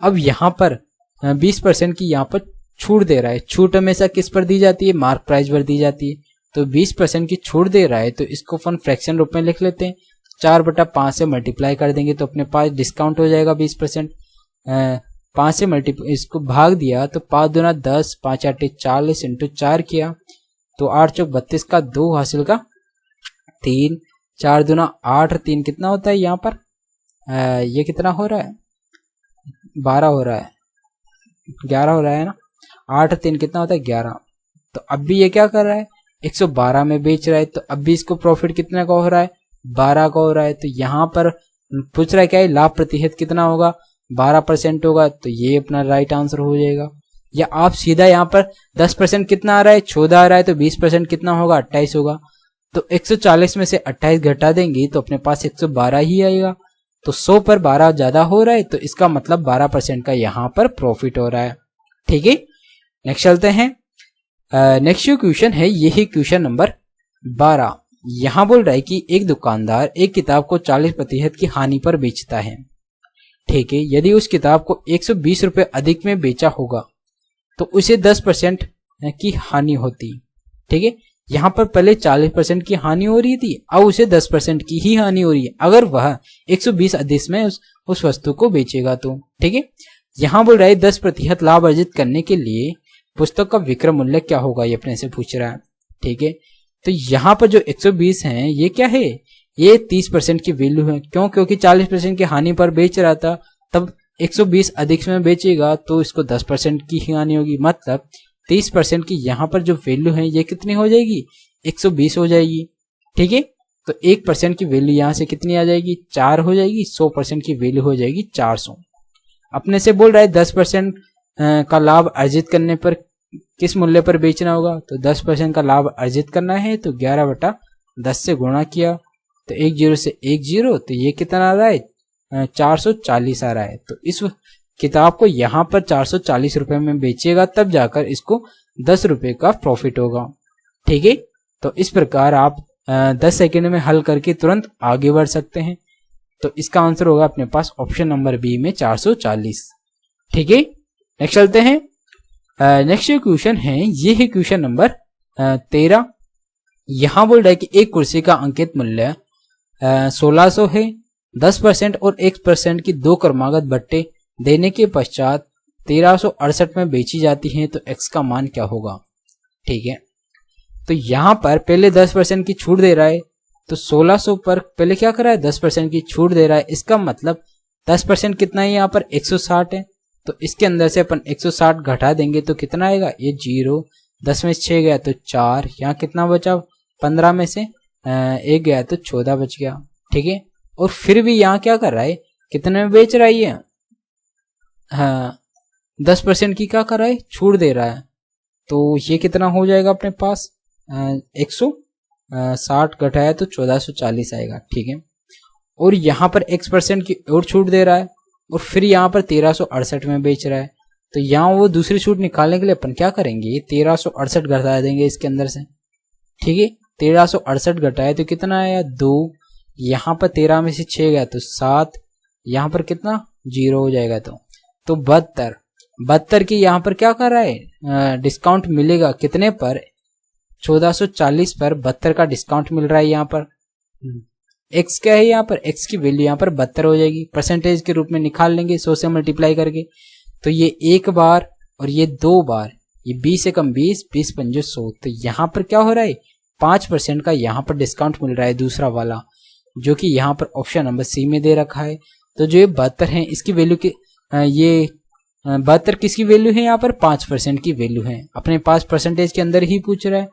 अब यहाँ पर 20% की यहाँ पर छूट दे रहा है, छूट हमेशा किस पर दी जाती है, मार्क प्राइस पर दी जाती है, तो 20% की छूट दे रहा है, तो इसको अपन फ्रैक्शन रूप में लिख लेते हैं, 4/5 से मल्टीप्लाई कर देंगे तो अपने पास डिस्काउंट हो जाएगा 20%। 5 से मल्टीप्लाई इसको भाग दिया तो 5 दूना 10, 5 8 40 इंटू 4 किया तो 8 चौक 32 का 2 हासिल का 3, 4 दूना 8, 3 कितना होता है यहाँ पर, ये कितना हो रहा है, 12 हो रहा है, 11 हो रहा है ना, 8 3 कितना होता है 11। तो अब भी ये क्या कर रहा है, 112 में बेच रहा है, तो अब भी इसको प्रॉफिट कितने का हो रहा है, 12 का हो रहा है। तो यहाँ पर पूछ रहा है क्या है, लाभ प्रतिशत कितना होगा, 12% होगा, तो ये अपना राइट आंसर हो जाएगा। या आप सीधा यहाँ पर 10% कितना आ रहा है, 14 आ रहा है, तो 20% कितना होगा, 28 होगा। तो 140 में से 28 घटा देंगे तो अपने पास 112 ही आएगा। तो 100 पर 12 ज्यादा हो रहा है, तो इसका मतलब 12% का यहाँ पर प्रॉफिट हो रहा है। ठीक है, नेक्स्ट चलते हैं। नेक्स्ट क्वेश्चन है, ये है क्वेश्चन नंबर 12। यहाँ बोल रहा है कि एक दुकानदार एक किताब को 40% की हानि पर बेचता है। ठीक है, यदि उस किताब को 120 रुपए अधिक में बेचा होगा तो उसे 10% की हानि होती। ठीक है, यहाँ पर पहले 40% की हानि हो रही थी, अब उसे 10% की ही हानि हो रही है अगर वह 120 अधिक में उस वस्तु को बेचेगा तो। ठीक है, यहाँ बोल रहा है 10% लाभ अर्जित करने के लिए पुस्तक का विक्रय मूल्य क्या होगा, ये अपने से पूछ रहा है। ठीक है, तो यहाँ पर जो 120 है ये क्या है, ये 30% की वैल्यू है। क्यों, क्योंकि 40% की हानि पर बेच रहा था, तब 120 अधिक में बेचेगा तो इसको 10% की ही हानि होगी, मतलब 30% की यहाँ पर जो वैल्यू है ये कितनी हो जाएगी, 120 हो जाएगी। ठीक है, तो 1% की वैल्यू यहाँ से कितनी आ जाएगी, 4 हो जाएगी। 100% की वैल्यू हो जाएगी 400। अपने से बोल रहा है 10% का लाभ अर्जित करने पर किस मूल्य पर बेचना होगा, तो 10% का लाभ अर्जित करना है तो 11/10 से गुणा किया, तो 10 से 10, तो ये कितना आ रहा है, 440 आ रहा है। तो इस किताब को यहाँ पर 440 रुपए में बेचेगा, तब जाकर इसको 10 रुपए का प्रॉफिट होगा। ठीक है, तो इस प्रकार आप 10 सेकंड में हल करके तुरंत आगे बढ़ सकते हैं। तो इसका आंसर होगा अपने पास ऑप्शन नंबर बी में 440। ठीक है, नेक्स्ट चलते हैं। नेक्स्ट जो क्वेश्चन है ये है क्वेश्चन नंबर 13। यहां बोल रहा है कि एक कुर्सी का अंकित मूल्य 1600 है। 10% और 1% की दो क्रमागत बट्टे देने के पश्चात 1368 में बेची जाती हैं, तो x का मान क्या होगा। ठीक है, तो यहां पर पहले 10% की छूट दे रहा है, तो 1600 पर पहले क्या कर रहा है, 10% की छूट दे रहा है। इसका मतलब 10% कितना है, यहाँ पर 160 है, तो इसके अंदर से अपन 160 घटा देंगे तो कितना आएगा, ये 0, 10 में 6 गया तो 4, यहाँ कितना बचा, 15 में से 1 गया तो 14 बच गया। ठीक है, और फिर भी यहाँ क्या कर रहा है, कितने में बेच रहा है ये, हाँ 10% की क्या कर रहा है, छूट दे रहा है, तो ये कितना हो जाएगा अपने पास 160 घटाया तो 1440 आएगा। ठीक है, और यहाँ पर x% की और छूट दे रहा है, और फिर यहाँ पर 1368 में बेच रहा है, तो यहाँ वो दूसरी छूट निकालने के लिए अपन क्या करेंगे, 1368 घटा देंगे इसके अंदर से। ठीक है, 1368 घटाया तो कितना आया 2, यहाँ पर 13 में से 6 गया तो 7, यहाँ पर कितना 0 हो जाएगा, तो 72 की यहाँ पर क्या कर रहा है, डिस्काउंट मिलेगा कितने पर, 1440 पर 72 का डिस्काउंट मिल रहा है। यहाँ पर x क्या है, यहाँ पर x की वैल्यू यहाँ पर 72 हो जाएगी, परसेंटेज के रूप में निकाल लेंगे 100 से मल्टीप्लाई करके, तो ये एक बार और ये 2 बार, ये 20 से कम 20, 20 पंजे 100, तो यहाँ पर क्या हो रहा है, 5% का यहाँ पर डिस्काउंट मिल रहा है दूसरा वाला, जो कि यहाँ पर ऑप्शन नंबर सी में दे रखा है। तो जो ये 72 है इसकी वैल्यू की, ये 72 किसकी वैल्यू है, यहाँ पर 5% की वैल्यू है, अपने पास परसेंटेज के अंदर ही पूछ रहा है,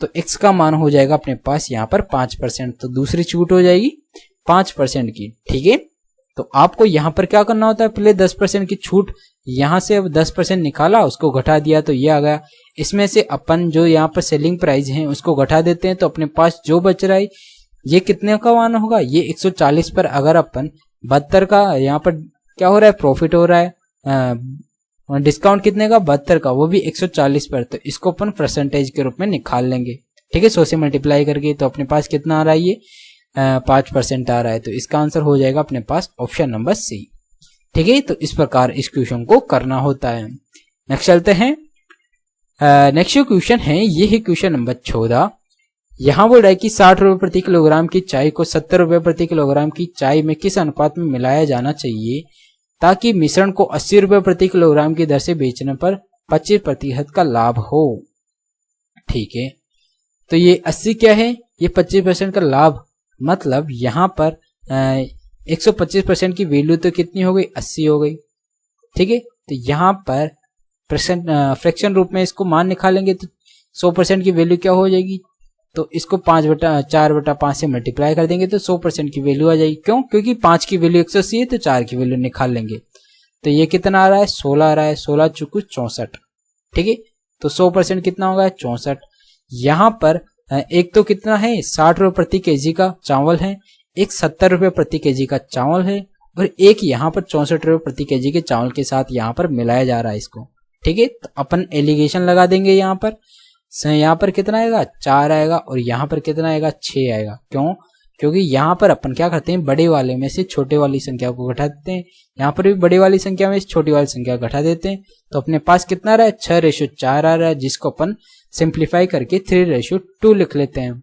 तो x का मान हो जाएगा अपने पास यहाँ पर 5%, तो दूसरी छूट हो जाएगी 5% की। ठीक है, तो आपको यहाँ पर क्या करना होता है, पहले 10% की छूट, यहाँ से अब 10% निकाला, उसको घटा दिया तो ये आ गया, इसमें से अपन जो यहाँ पर सेलिंग प्राइस है उसको घटा देते हैं, तो अपने पास जो बच रहा है ये कितने का मान होगा, ये 140 पर अगर अपन 72 का यहाँ पर क्या हो रहा है, प्रॉफिट हो रहा है, डिस्काउंट कितने का, 72 का, वो भी 140 पर, तो इसको अपन परसेंटेज के रूप में निकाल लेंगे। ठीक है, 100 से मल्टीप्लाई करके, तो अपने पास कितना आ रहा है, ये 5% आ रहा है, तो इसका आंसर हो जाएगा अपने पास ऑप्शन नंबर सी। ठीक है, तो इस प्रकार इस क्वेश्चन को करना होता है। नेक्स्ट चलते हैं। नेक्स्ट क्वेश्चन है ये है क्वेश्चन नंबर 14। यहाँ बोल रहा है कि 60 रुपए प्रति किलोग्राम की चाय को 70 रुपए प्रति किलोग्राम की चाय में किस अनुपात में मिलाया जाना चाहिए ताकि मिश्रण को 80 रुपए प्रति किलोग्राम की दर से बेचने पर 25% का लाभ हो। ठीक है, तो ये 80 क्या है, ये 25% का लाभ, मतलब यहाँ पर 125% की वैल्यू तो कितनी हो गई, 80 हो गई। ठीक है, तो यहाँ पर फ्रैक्शन रूप में इसको मान निकालेंगे तो 100% की वैल्यू क्या हो जाएगी, तो इसको 4/5 से मल्टीप्लाई कर देंगे तो 100% की वैल्यू आ जाएगी। क्यों, क्योंकि 5 की वैल्यू 180 है, तो 4 की वैल्यू निकाल लेंगे, तो ये कितना आ रहा है, 16 आ रहा है, 16 चुकू 64। ठीक है, तो 100% कितना होगा, 64। यहाँ पर एक तो कितना है, 60 रुपए प्रति केजी का चावल है, एक 70 रुपए प्रति केजी का चावल है, और एक यहाँ पर 64 रुपए प्रति केजी के चावल के साथ यहाँ पर मिलाया जा रहा है इसको। ठीक है, तो अपन एलिगेशन लगा देंगे, यहाँ पर कितना आएगा, 4 आएगा, और यहाँ पर कितना आएगा, 6 आएगा। क्यों, क्योंकि यहाँ पर अपन क्या करते हैं, बड़े वाले में से छोटे वाली संख्या को घटा देते हैं, यहाँ पर भी बड़ी वाली संख्या में से छोटी वाली संख्या घटा देते हैं, तो अपने पास कितना रहा है, 6:4 आ रहा है, जिसको अपन सिंप्लीफाई करके 3:2 लिख लेते हैं।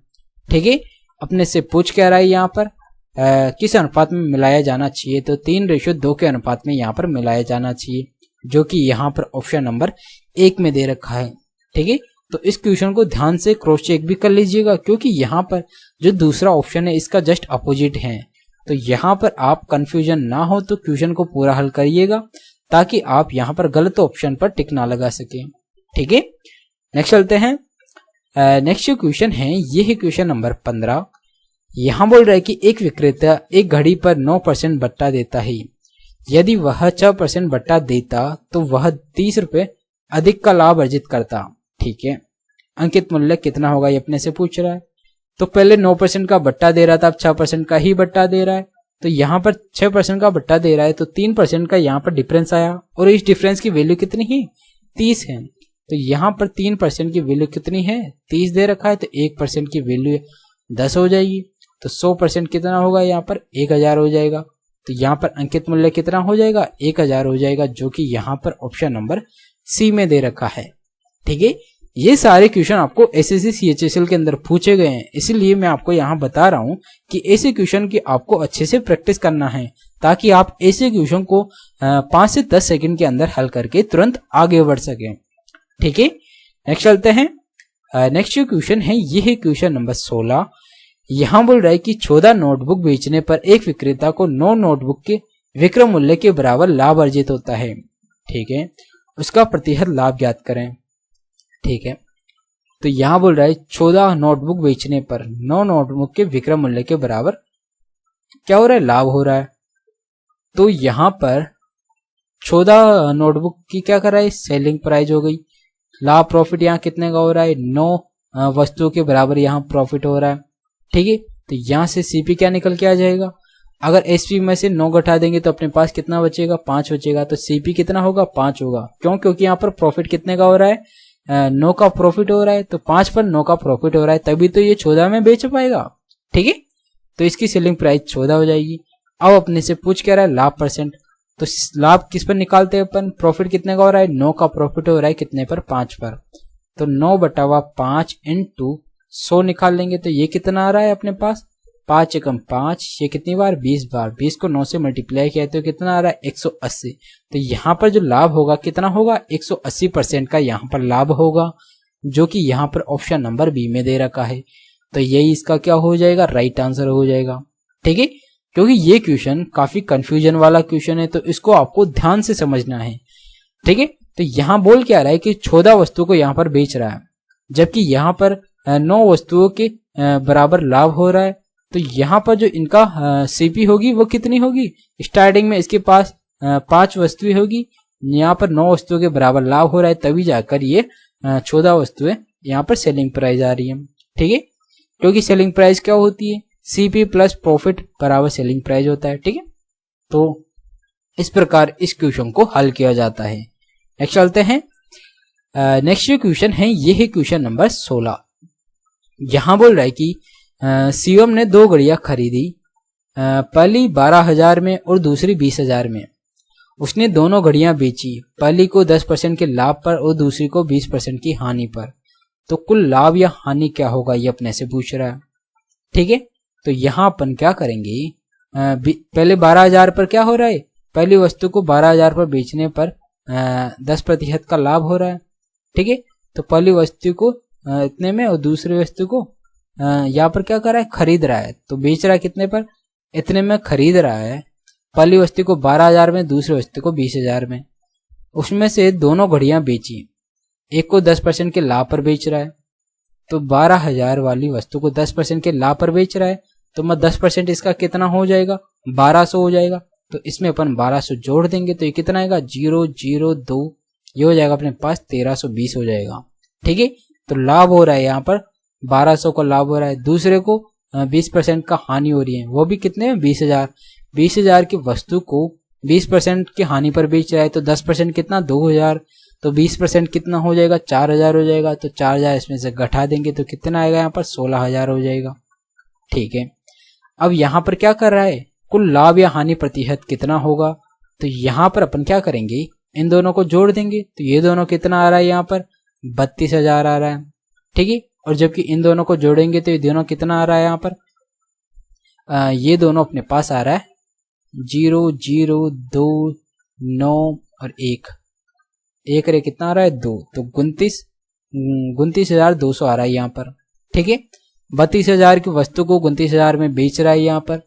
ठीक है, अपने से पूछ क्या रहा है, यहाँ पर किस अनुपात में मिलाया जाना चाहिए, तो 3:2 के अनुपात में यहाँ पर मिलाया जाना चाहिए, जो कि यहाँ पर ऑप्शन नंबर 1 में दे रखा है। ठीक है, तो इस क्वेश्चन को ध्यान से क्रॉस चेक भी कर लीजिएगा, क्योंकि यहाँ पर जो दूसरा ऑप्शन है इसका जस्ट अपोजिट है। तो यहाँ पर आप कंफ्यूजन ना हो तो क्वेश्चन को पूरा हल करिएगा, ताकि आप यहाँ पर गलत ऑप्शन पर टिक ना लगा सके। ठीक है, नेक्स्ट चलते हैं। नेक्स्ट जो क्वेश्चन है ये है क्वेश्चन नंबर 15। यहाँ बोल रहा है कि एक विक्रेता एक घड़ी पर 9% बट्टा देता है। यदि वह 6% बट्टा देता तो वह 30 रुपए अधिक का लाभ अर्जित करता। ठीक है, अंकित मूल्य कितना होगा ये अपने से पूछ रहा है। तो पहले 9% का बट्टा दे रहा था, अब 6% का ही बट्टा दे रहा है। तो यहाँ पर 6% का बट्टा दे रहा है, तो 3% का यहाँ पर डिफरेंस आया, और इस डिफरेंस की वैल्यू कितनी है? 30 है। तो यहाँ पर 3% की वैल्यू कितनी है? 30 दे रखा है, तो 1% की वैल्यू 10 हो जाएगी। तो 100% कितना होगा? यहाँ पर 1000 हो जाएगा। तो यहाँ पर अंकित मूल्य कितना हो जाएगा? 1000 हो जाएगा, जो कि यहाँ पर ऑप्शन नंबर सी में दे रखा है। ठीक है, ये सारे क्वेश्चन आपको एसएससी सीएचएसएल के अंदर पूछे गए हैं, इसीलिए मैं आपको यहाँ बता रहा हूँ कि ऐसे क्वेश्चन की आपको अच्छे से प्रैक्टिस करना है, ताकि आप ऐसे क्वेश्चन को 5 से 10 सेकंड के अंदर हल करके तुरंत आगे बढ़ सकें। ठीक है, नेक्स्ट चलते हैं। नेक्स्ट जो क्वेश्चन है ये है क्वेश्चन नंबर 16। यहाँ बोल रहा है कि 14 नोटबुक बेचने पर एक विक्रेता को 9 नोटबुक के विक्रय मूल्य के बराबर लाभ अर्जित होता है। ठीक है, उसका प्रतिशत लाभ ज्ञात करें। ठीक है, तो यहाँ बोल रहा है 14 नोटबुक बेचने पर 9 नोटबुक के विक्रय मूल्य के बराबर क्या हो रहा है? लाभ हो रहा है। तो यहाँ पर 14 नोटबुक की क्या कर रहा है? सेलिंग प्राइस हो गई। लाभ प्रॉफिट यहाँ कितने का हो रहा है? 9 वस्तुओं के बराबर यहाँ प्रॉफिट हो रहा है। ठीक है, तो यहाँ से सीपी क्या निकल के आ जाएगा? अगर एसपी में से 9 घटा देंगे तो अपने पास कितना बचेगा? 5 बचेगा। तो सीपी कितना होगा? 5 होगा। क्यों? क्योंकि यहाँ पर प्रॉफिट कितने का हो रहा है? 9 का प्रॉफिट हो रहा है। तो 5 पर 9 का प्रॉफिट हो रहा है, तभी तो ये 14 में बेच पाएगा। ठीक है, तो इसकी सेलिंग प्राइस 14 हो जाएगी। अब अपने से पूछ क्या रहा है? लाभ परसेंट। तो लाभ किस पर निकालते हैं अपन? प्रॉफिट कितने का हो रहा है? 9 का प्रॉफिट हो रहा है कितने पर? 5 पर। तो 9/5 इंटू 100 निकाल लेंगे तो ये कितना आ रहा है अपने पास? 5 एकम 5, ये कितनी बार? 20 बार। 20 को 9 से मल्टीप्लाई किया तो कितना आ रहा है? 180। तो यहाँ पर जो लाभ होगा कितना होगा? 180% का यहाँ पर लाभ होगा, जो कि यहाँ पर ऑप्शन नंबर बी में दे रखा है। तो यही इसका क्या हो जाएगा? राइट आंसर हो जाएगा। ठीक है, क्योंकि ये क्वेश्चन काफी कंफ्यूजन वाला क्वेश्चन है, तो इसको आपको ध्यान से समझना है। ठीक है, तो यहाँ बोल क्या रहा है कि 14 वस्तुओं को यहाँ पर बेच रहा है, जबकि यहाँ पर 9 वस्तुओं के बराबर लाभ हो रहा है। तो यहाँ पर जो इनका सीपी होगी वो कितनी होगी? स्टार्टिंग में इसके पास 5 वस्तुएं होगी, यहाँ पर 9 वस्तुओं के बराबर लाभ हो रहा है, तभी जाकर ये 14 वस्तुएं यहाँ पर सेलिंग प्राइस आ रही है। ठीक है, क्योंकि सेलिंग प्राइस क्या होती है? सीपी प्लस प्रॉफिट बराबर सेलिंग प्राइस होता है। ठीक है, तो इस प्रकार इस क्वेश्चन को हल किया जाता है। नेक्स्ट चलते हैं। नेक्स्ट जो क्वेश्चन है ये है क्वेश्चन नंबर 16। यहाँ बोल रहा है कि शिवम ने 2 घड़ियां खरीदी, पहली 12,000 में और दूसरी 20,000 में। उसने दोनों घड़ियां बेची, पहली को 10% के लाभ पर और दूसरी को 20% की हानि पर। तो कुल लाभ या हानि क्या होगा ये अपने से पूछ रहा है। ठीक है, तो यहाँ अपन क्या करेंगे? पहले 12,000 पर क्या हो रहा है? पहली वस्तु को 12,000 पर बेचने पर 10% का लाभ हो रहा है। ठीक है, तो पहली वस्तु को इतने में और दूसरी वस्तु को यहाँ पर क्या कर रहा है? खरीद रहा है। तो बेच रहा है कितने पर? इतने में खरीद रहा है। पहली वस्तु को 12,000 में, दूसरी वस्तु को 20,000 में। उसमें से दोनों घड़ियां बेची, एक को 10% के लाभ पर बेच रहा है। तो 12,000 वाली वस्तु को 10% के लाभ पर बेच रहा है, तो मैं 10% इसका कितना हो जाएगा? 1200 हो जाएगा। तो इसमें अपन 1200 जोड़ देंगे तो ये कितना आएगा? 002, ये हो जाएगा अपने पास 1320 हो जाएगा। ठीक है, तो लाभ हो रहा है यहाँ पर 1200 का लाभ हो रहा है, दूसरे को 20% का हानि हो रही है, वो भी कितने में? 20,000। 20,000 की वस्तु को 20% की हानि पर बेच रहा है, तो 10% कितना? 2,000। तो 20% कितना हो जाएगा? 4,000 हो जाएगा। तो 4,000 इसमें से घटा देंगे तो कितना आएगा यहाँ पर? 16,000 हो जाएगा। ठीक है, अब यहाँ पर क्या कर रहा है? कुल लाभ या हानि प्रतिशत कितना होगा? तो यहाँ पर अपन क्या करेंगे? इन दोनों को जोड़ देंगे, तो ये दोनों कितना आ रहा है यहाँ पर? 32,000 आ रहा है। ठीक है, और जबकि इन दोनों को जोड़ेंगे तो ये दोनों कितना आ रहा है यहाँ पर? ये दोनों अपने पास आ रहा है 0, 0, 2, 9 और 1। एक रे कितना आ रहा है 2, तो 29,200 आ रहा है यहाँ पर। ठीक है, 32,000 की वस्तु को 29,000 में बेच रहा है यहाँ पर,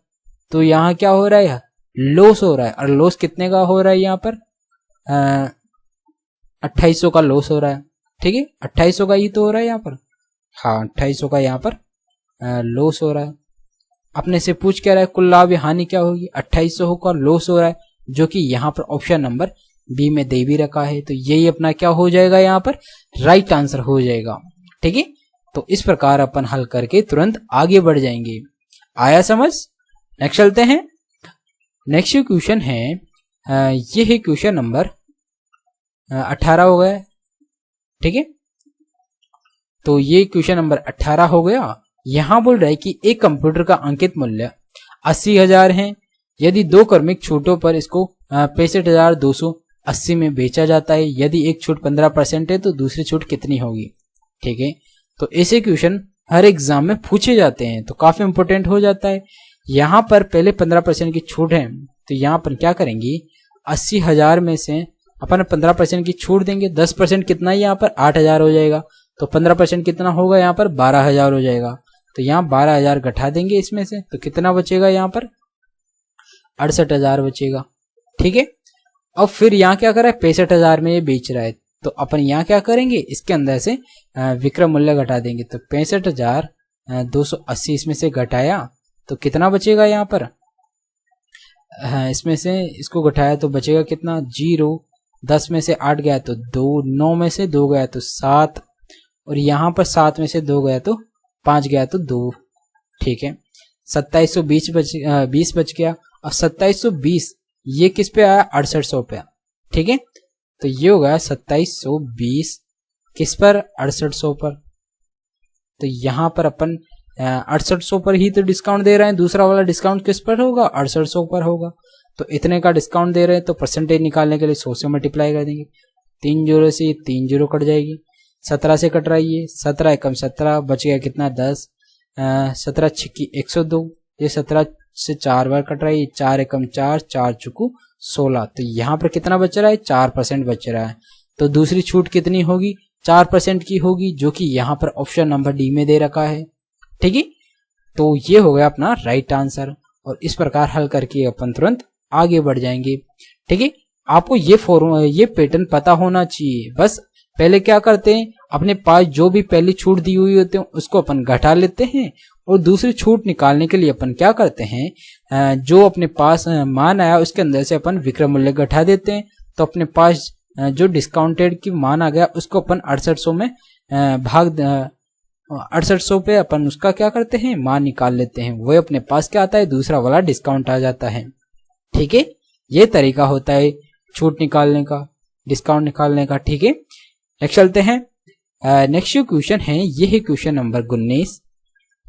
तो यहाँ क्या हो रहा है, लॉस हो रहा है। और लॉस कितने का हो रहा है यहाँ पर, 2800 का लॉस हो रहा है। ठीक है, 2800 का ही तो हो रहा है यहाँ पर, हाँ 2800 का यहाँ पर लॉस हो रहा है। अपने से पूछ क्या रहा है, कुल लाभ या हानि क्या होगी, 2800 का लॉस हो रहा है, जो कि यहाँ पर ऑप्शन नंबर बी में दे भी रखा है। तो यही अपना क्या हो जाएगा, यहाँ पर राइट आंसर हो जाएगा। ठीक है, तो इस प्रकार अपन हल करके तुरंत आगे बढ़ जाएंगे। आया समझ? नेक्स्ट चलते हैं। नेक्स्ट क्वेश्चन है, ये है क्वेश्चन नंबर 18 हो गया। ठीक है, तो ये क्वेश्चन नंबर 18 हो गया। यहां बोल रहा है कि एक कंप्यूटर का अंकित मूल्य 80,000 है। यदि 2 क्रमिक छूटों पर इसको 65,280 में बेचा जाता है। यदि एक छूट 15% है तो दूसरी छूट कितनी होगी। ठीक है, तो ऐसे क्वेश्चन हर एग्जाम में पूछे जाते हैं, तो काफी इंपोर्टेंट हो जाता है। यहाँ पर पहले 15% की छूट है, तो यहाँ पर क्या करेंगे, 80,000 में से अपन 15% की छूट देंगे। 10% कितना है यहाँ पर, 8,000 हो जाएगा। तो 15% कितना होगा यहाँ पर, 12,000 हो जाएगा। तो यहाँ 12,000 घटा देंगे इसमें से, तो कितना बचेगा यहाँ पर, 68,000 बचेगा। ठीक है, अब फिर यहाँ क्या कर रहा है, 65,000 में ये बेच रहा है, तो अपन यहाँ क्या करेंगे, इसके अंदर से विक्रय मूल्य घटा देंगे। तो 65,280 इसमें से घटाया तो कितना बचेगा यहाँ पर, इसमें से इसको घटाया तो बचेगा कितना, 0। 10 में से 8 गया तो 2, 9 में से 2 गया तो 7, और यहाँ पर 7 में से 2 गया तो 5 गया तो 2। ठीक है, 2720 बच गया। अब 2720 ये किस पे आया, 6800 पे। ठीक है, तो ये हो गया 2720 किस पर, 6800 पर। तो यहाँ पर अपन 6800 पर ही तो डिस्काउंट दे रहे हैं, दूसरा वाला डिस्काउंट किस पर होगा, 6800 पर होगा। तो इतने का डिस्काउंट दे रहे हैं, तो परसेंटेज निकालने के लिए 100 से मल्टीप्लाई कर देंगे। 3 जीरो से 3 जीरो कट जाएगी, 17 से कट रहा है ये, 17 एकम 17 बच गया कितना, 10। 17 छिक्की 102, ये 17 से 4 बार कट रहा है, 4 एकम 4, 4 चुकू 16। तो यहाँ पर कितना बच रहा है, 4% बच रहा है। तो दूसरी छूट कितनी होगी, 4% की होगी, जो कि यहाँ पर ऑप्शन नंबर डी में दे रखा है। ठीक है, तो ये हो गया अपना राइट आंसर, और इस प्रकार हल करके अपन तुरंत आगे बढ़ जाएंगे। ठीक है, आपको ये पैटर्न पता होना चाहिए। बस पहले क्या करते हैं, अपने पास जो भी पहली छूट दी हुई होती है उसको अपन घटा लेते हैं, और दूसरी छूट निकालने के लिए अपन क्या करते हैं, जो अपने पास मान आया उसके अंदर से अपन विक्रय मूल्य घटा देते हैं। तो अपने पास जो डिस्काउंटेड की मान आ गया उसको अपन 6800 में 6800 पे अपन उसका क्या करते हैं, मान निकाल लेते हैं। वो अपने पास क्या आता है, दूसरा वाला डिस्काउंट आ जाता है। ठीक है, ये तरीका होता है छूट निकालने का, डिस्काउंट निकालने का। ठीक है, नेक्स्ट चलते हैं। नेक्स्ट क्वेश्चन है, ये है क्वेश्चन नंबर 19।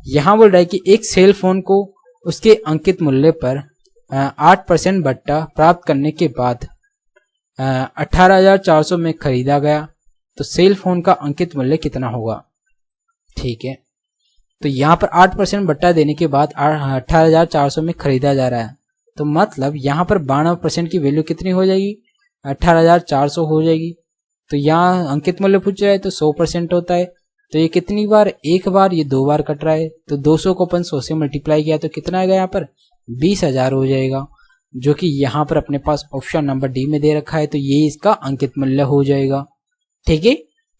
यहाँ बोल रहा है कि एक सेल फोन को उसके अंकित मूल्य पर 8% बट्टा प्राप्त करने के बाद 18,400 में खरीदा गया, तो सेल फोन का अंकित मूल्य कितना होगा। ठीक है, तो यहाँ पर 8% बट्टा देने के बाद 18,400 में खरीदा जा रहा है, तो मतलब यहाँ पर 92% की वैल्यू कितनी हो जाएगी, 18,400 हो जाएगी। तो यहाँ अंकित मूल्य पूछ रहा है तो 100% होता है, तो ये कितनी बार, एक बार, ये 2 बार कट रहा है, तो 200 को अपन 100 से मल्टीप्लाई किया तो कितना आएगा, यहाँ पर 20,000 हो जाएगा, जो कि यहाँ पर अपने पास ऑप्शन नंबर डी में दे रखा है। तो ये इसका अंकित मूल्य हो जाएगा। ठीक है,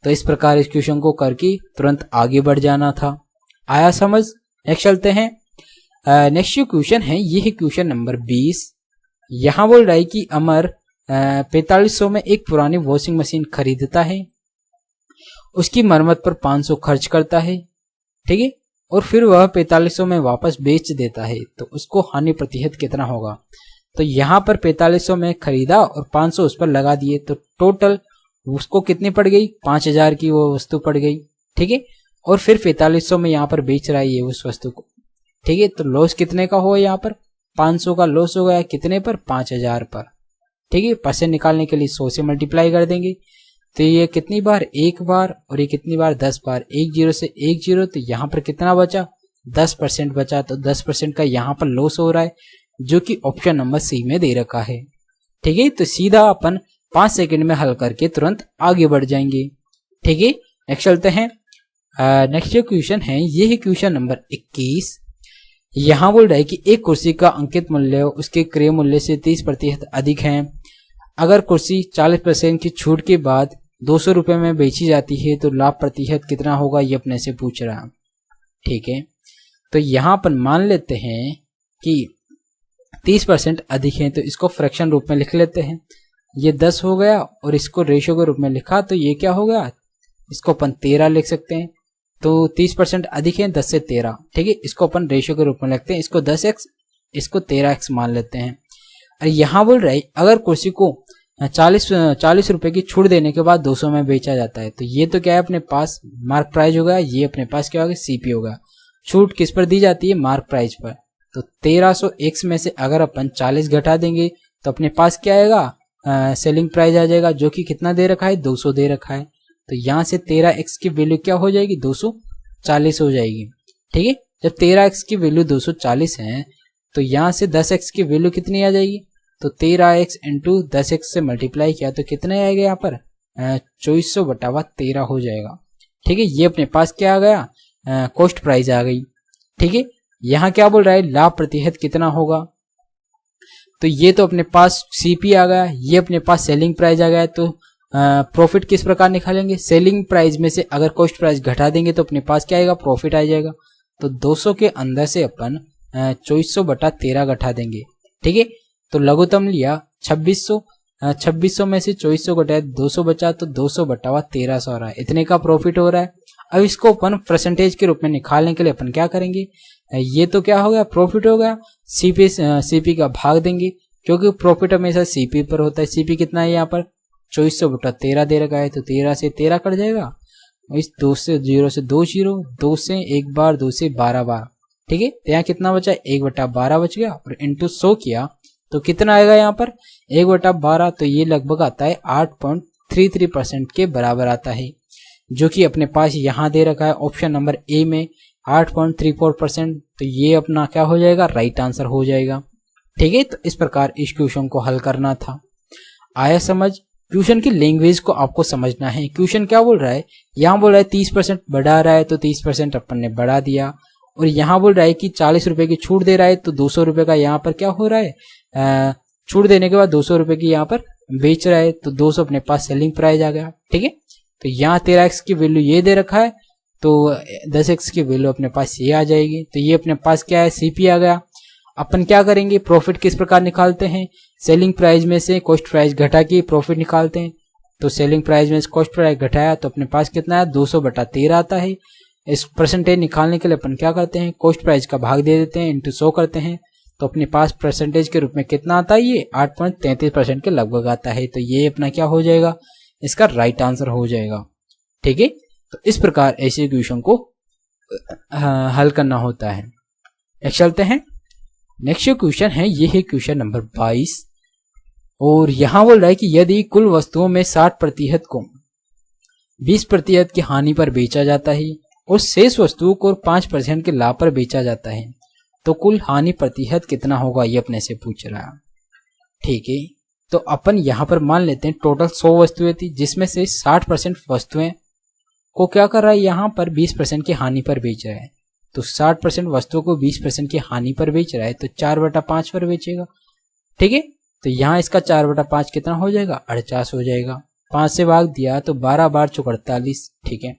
तो इस प्रकार इस क्वेश्चन को करके तुरंत आगे बढ़ जाना था। आया समझ? नेक्स्ट चलते हैं। नेक्स्ट क्वेश्चन है, ये है क्वेश्चन नंबर 20। यहाँ बोल रहा है कि अमर 4500 में एक पुरानी वॉशिंग मशीन खरीदता है, उसकी मरम्मत पर 500 खर्च करता है। ठीक है, और फिर वह 4500 में वापस बेच देता है, तो उसको हानि प्रतिशत कितना होगा। तो यहाँ पर 4500 में खरीदा और 500 उस पर लगा दिए, तो टोटल उसको कितनी पड़ गई, 5,000 की वो वस्तु पड़ गई। ठीक है, और फिर 4500 में यहाँ पर बेच रहा है ये उस वस्तु को। ठीक है, तो लॉस कितने का हुआ, यहाँ पर 500 का लॉस हो गया, कितने पर, 5,000 पर। ठीक है, परसेंट निकालने के लिए 100 से मल्टीप्लाई कर देंगे, तो ये कितनी बार, एक बार, और ये कितनी बार, 10 बार। 1 जीरो से 1 जीरो, तो यहाँ पर कितना बचा, 10% बचा। तो 10% का यहाँ पर लॉस हो रहा है, जो कि ऑप्शन नंबर सी में दे रखा है। ठीक है, तो सीधा अपन 5 सेकंड में हल करके तुरंत आगे बढ़ जाएंगे। ठीक है, नेक्स्ट चलते हैं। नेक्स्ट जो क्वेश्चन है ये है क्वेश्चन नंबर 21। यहाँ बोल रहा है कि एक कुर्सी का अंकित मूल्य उसके क्रय मूल्य से 30% अधिक है। अगर कुर्सी 40% की छूट के बाद 200 रुपए में बेची जाती है तो लाभ प्रतिशत कितना होगा, ये अपने से पूछ रहा है। ठीक है, तो यहाँ पर मान लेते हैं कि 30% अधिक है तो इसको फ्रैक्शन रूप में लिख लेते हैं। ये 10 हो गया और इसको रेशियो के रूप में लिखा तो ये क्या हो गया, इसको अपन 13 लिख सकते हैं। तो 30% अधिक है 10 से 13। ठीक है, इसको अपन रेशियो के रूप में लिखते हैं, इसको 10x इसको 13x मान लेते हैं। और यहाँ बोल रहा है अगर कुर्सी को 40 रुपए की छूट देने के बाद 200 में बेचा जाता है तो ये तो क्या है अपने पास मार्क प्राइस होगा, ये अपने पास क्या होगा सीपी होगा। छूट किस पर दी जाती है, मार्क प्राइस पर। तो 1300x में से अगर अपन 40 घटा देंगे तो अपने पास क्या आएगा, सेलिंग प्राइस आ जाएगा, जो कि कितना दे रखा है 200 दे रखा है। तो यहाँ से 13x की वैल्यू क्या हो जाएगी 240 हो जाएगी। ठीक है, जब 13x की वैल्यू 240 है तो यहाँ से 10x की वैल्यू कितनी आ जाएगी, तो 13x इंटू 10x से मल्टीप्लाई किया तो कितने आएगा यहाँ पर 2400/13 हो जाएगा। ठीक है, ये अपने पास क्या आ गया, कॉस्ट प्राइस आ गई। ठीक है, यहाँ क्या बोल रहा है लाभ प्रतिशत कितना होगा, तो ये तो अपने पास सीपी आ गया, ये अपने पास सेलिंग प्राइस आ गया। तो प्रॉफिट किस प्रकार निकालेंगे, सेलिंग प्राइस में से अगर कॉस्ट प्राइस घटा देंगे तो अपने पास क्या आएगा, प्रॉफिट आ जाएगा। तो 200 के अंदर से अपन 2400/13 घटा देंगे। ठीक है, तो लघुत्तम लिया 2600, 2600 में से 2400 घटाया 200 बचा तो 200/1300 आ रहा है, इतने का प्रॉफिट हो रहा है। अब इसको अपन परसेंटेज के रूप में निकालने के लिए अपन क्या करेंगे, ये तो क्या हो गया प्रॉफिट हो गया, सीपी का भाग देंगे क्योंकि प्रॉफिट हमेशा सीपी पर होता है। सीपी कितना है यहाँ पर 2400/13 दे रखा है तो 13 से 13 कट जाएगा, इस 2 से 0 से 2 0, 2 से 1 बार, 2 से 12 बार। ठीक है, तो यहाँ कितना बचा 1/12 बच गया और इंटू 100 किया तो कितना आएगा यहाँ पर 1/12, तो ये लगभग आता है 8.33% के बराबर आता है, जो कि अपने पास यहाँ दे रखा है ऑप्शन नंबर ए में 8.34%। तो ये अपना क्या हो जाएगा, राइट आंसर हो जाएगा। ठीक है, तो इस प्रकार इस क्वेश्चन को हल करना था। आया समझ, क्वेश्चन की लैंग्वेज को आपको समझना है। क्वेश्चन क्या बोल रहा है, यहाँ बोल रहा है 30% बढ़ा रहा है तो 30% अपन ने बढ़ा दिया, और यहाँ बोल रहा है कि 40 रुपए की छूट दे रहा है तो 200 रुपए का यहाँ पर क्या हो रहा है, छूट देने के बाद 200 रुपए की यहाँ पर बेच रहा है तो 200 अपने पास सेलिंग प्राइस आ गया। ठीक है, तो यहाँ 13x की वैल्यू ये दे रखा है तो 10x की वैल्यू अपने पास ये आ जाएगी, तो ये अपने पास क्या है सीपी आ गया। अपन क्या करेंगे, प्रॉफिट किस प्रकार निकालते हैं, सेलिंग प्राइस में से कॉस्ट प्राइस घटा के प्रॉफिट निकालते हैं। तो सेलिंग प्राइस में से कॉस्ट प्राइस घटाया तो अपने पास कितना है 200/13 आता है। इस परसेंटेज निकालने के लिए अपन क्या करते हैं, कॉस्ट प्राइस का भाग दे देते हैं, इंटू 100 करते हैं तो अपने पास परसेंटेज के रूप में कितना आता है, ये 8.33% के लगभग आता है। तो ये अपना क्या हो जाएगा, इसका राइट आंसर हो जाएगा। ठीक है, तो इस प्रकार ऐसे क्वेश्चन को हल करना होता है। नेक्स्ट चलते हैं। नेक्स्ट क्वेश्चन है ये है क्वेश्चन नंबर 22, और यहां बोल रहा है कि यदि कुल वस्तुओं में 60% को 20% की हानि पर बेचा जाता है और शेष वस्तुओं को 5% के लाभ पर बेचा जाता है तो कुल हानि प्रतिशत कितना होगा, ये अपने से पूछ रहा है। ठीक है, तो अपन यहां पर मान लेते हैं टोटल 100 वस्तुएं थी जिसमें से 60% वस्तुएं को क्या कर रहा है, यहाँ पर 20% की हानि पर बेच रहा है। तो 60% वस्तुओं को 20% की हानि पर बेच रहा है तो 4/5 पर बेचेगा। ठीक है, तो यहाँ इसका 4/5 कितना हो जाएगा 48 हो जाएगा। 5 से भाग दिया तो 12 बार 48। ठीक है,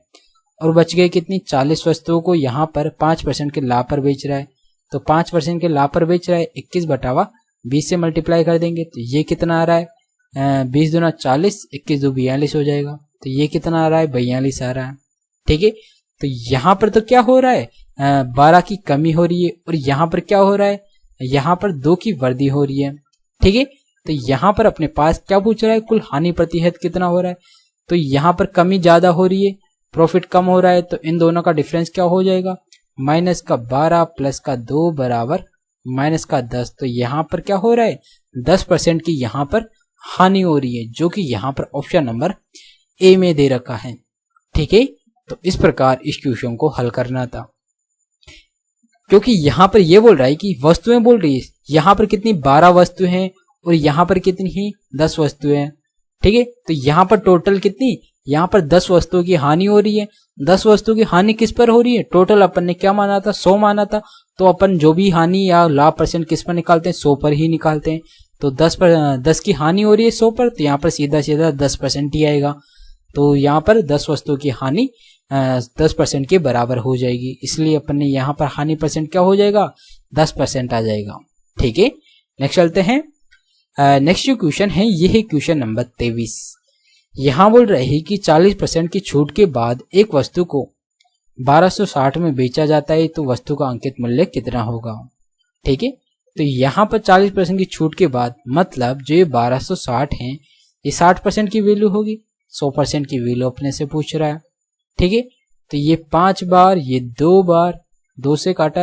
और बच गए कितनी 40 वस्तुओं को यहाँ पर 5% के लाभ पर बेच रहा है तो 5% के लाभ पर बेच रहा है 21/20 से मल्टीप्लाई कर देंगे तो ये कितना आ रहा है 20 दूना 40, 21 दो 42 हो जाएगा। तो ये कितना आ रहा है 42 आ रहा है। ठीक है, तो यहाँ पर तो क्या हो रहा है 12 की कमी हो रही है और यहाँ पर क्या हो रहा है, यहाँ पर 2 की वृद्धि हो रही है। ठीक है, तो यहाँ पर अपने पास क्या पूछ रहा है, कुल हानि प्रतिशत कितना हो रहा है, तो यहाँ पर कमी ज्यादा हो रही है, प्रॉफिट कम हो रहा है, तो इन दोनों का डिफरेंस क्या हो जाएगा -12 + 2 बराबर -10। तो यहाँ पर क्या हो रहा है 10% की यहाँ पर हानि हो रही है, जो कि यहाँ पर ऑप्शन नंबर ए में दे रखा है। ठीक है, तो इस प्रकार इस क्वेश्चन को हल करना था, क्योंकि यहाँ पर ये बोल रहा है कि वस्तुएं बोल रही है, यहाँ पर कितनी 12 वस्तुएं हैं और यहाँ पर कितनी ही 10 वस्तुएं हैं। ठीक है। तो यहाँ पर टोटल कितनी, यहाँ पर 10 वस्तुओं की हानि हो रही है। 10 वस्तुओं की हानि किस पर हो रही है, टोटल अपन ने क्या माना था, 100 माना था। तो अपन जो भी हानि या लाभ परसेंट किस पर निकालते हैं, 100 पर ही निकालते हैं। तो 10 की हानि हो रही है 100 पर, तो यहाँ पर सीधा सीधा 10% ही आएगा। तो यहाँ पर 10 वस्तुओं की हानि 10% के बराबर हो जाएगी, इसलिए अपन ने यहाँ पर हानि परसेंट क्या हो जाएगा, 10% आ जाएगा। ठीक है, नेक्स्ट चलते हैं। नेक्स्ट जो क्वेश्चन है ये है क्वेश्चन नंबर 23। यहाँ बोल रहे हैं कि 40% की छूट के बाद एक वस्तु को 1260 में बेचा जाता है, तो वस्तु का अंकित मूल्य कितना होगा। ठीक है, तो यहाँ पर 40% की छूट के बाद मतलब जो ये 1260 है ये 60% की वैल्यू होगी, 100% की वैल्यू अपने से पूछ रहा है। ठीक है, तो ये 5 बार, ये 2 बार, 2 से काटा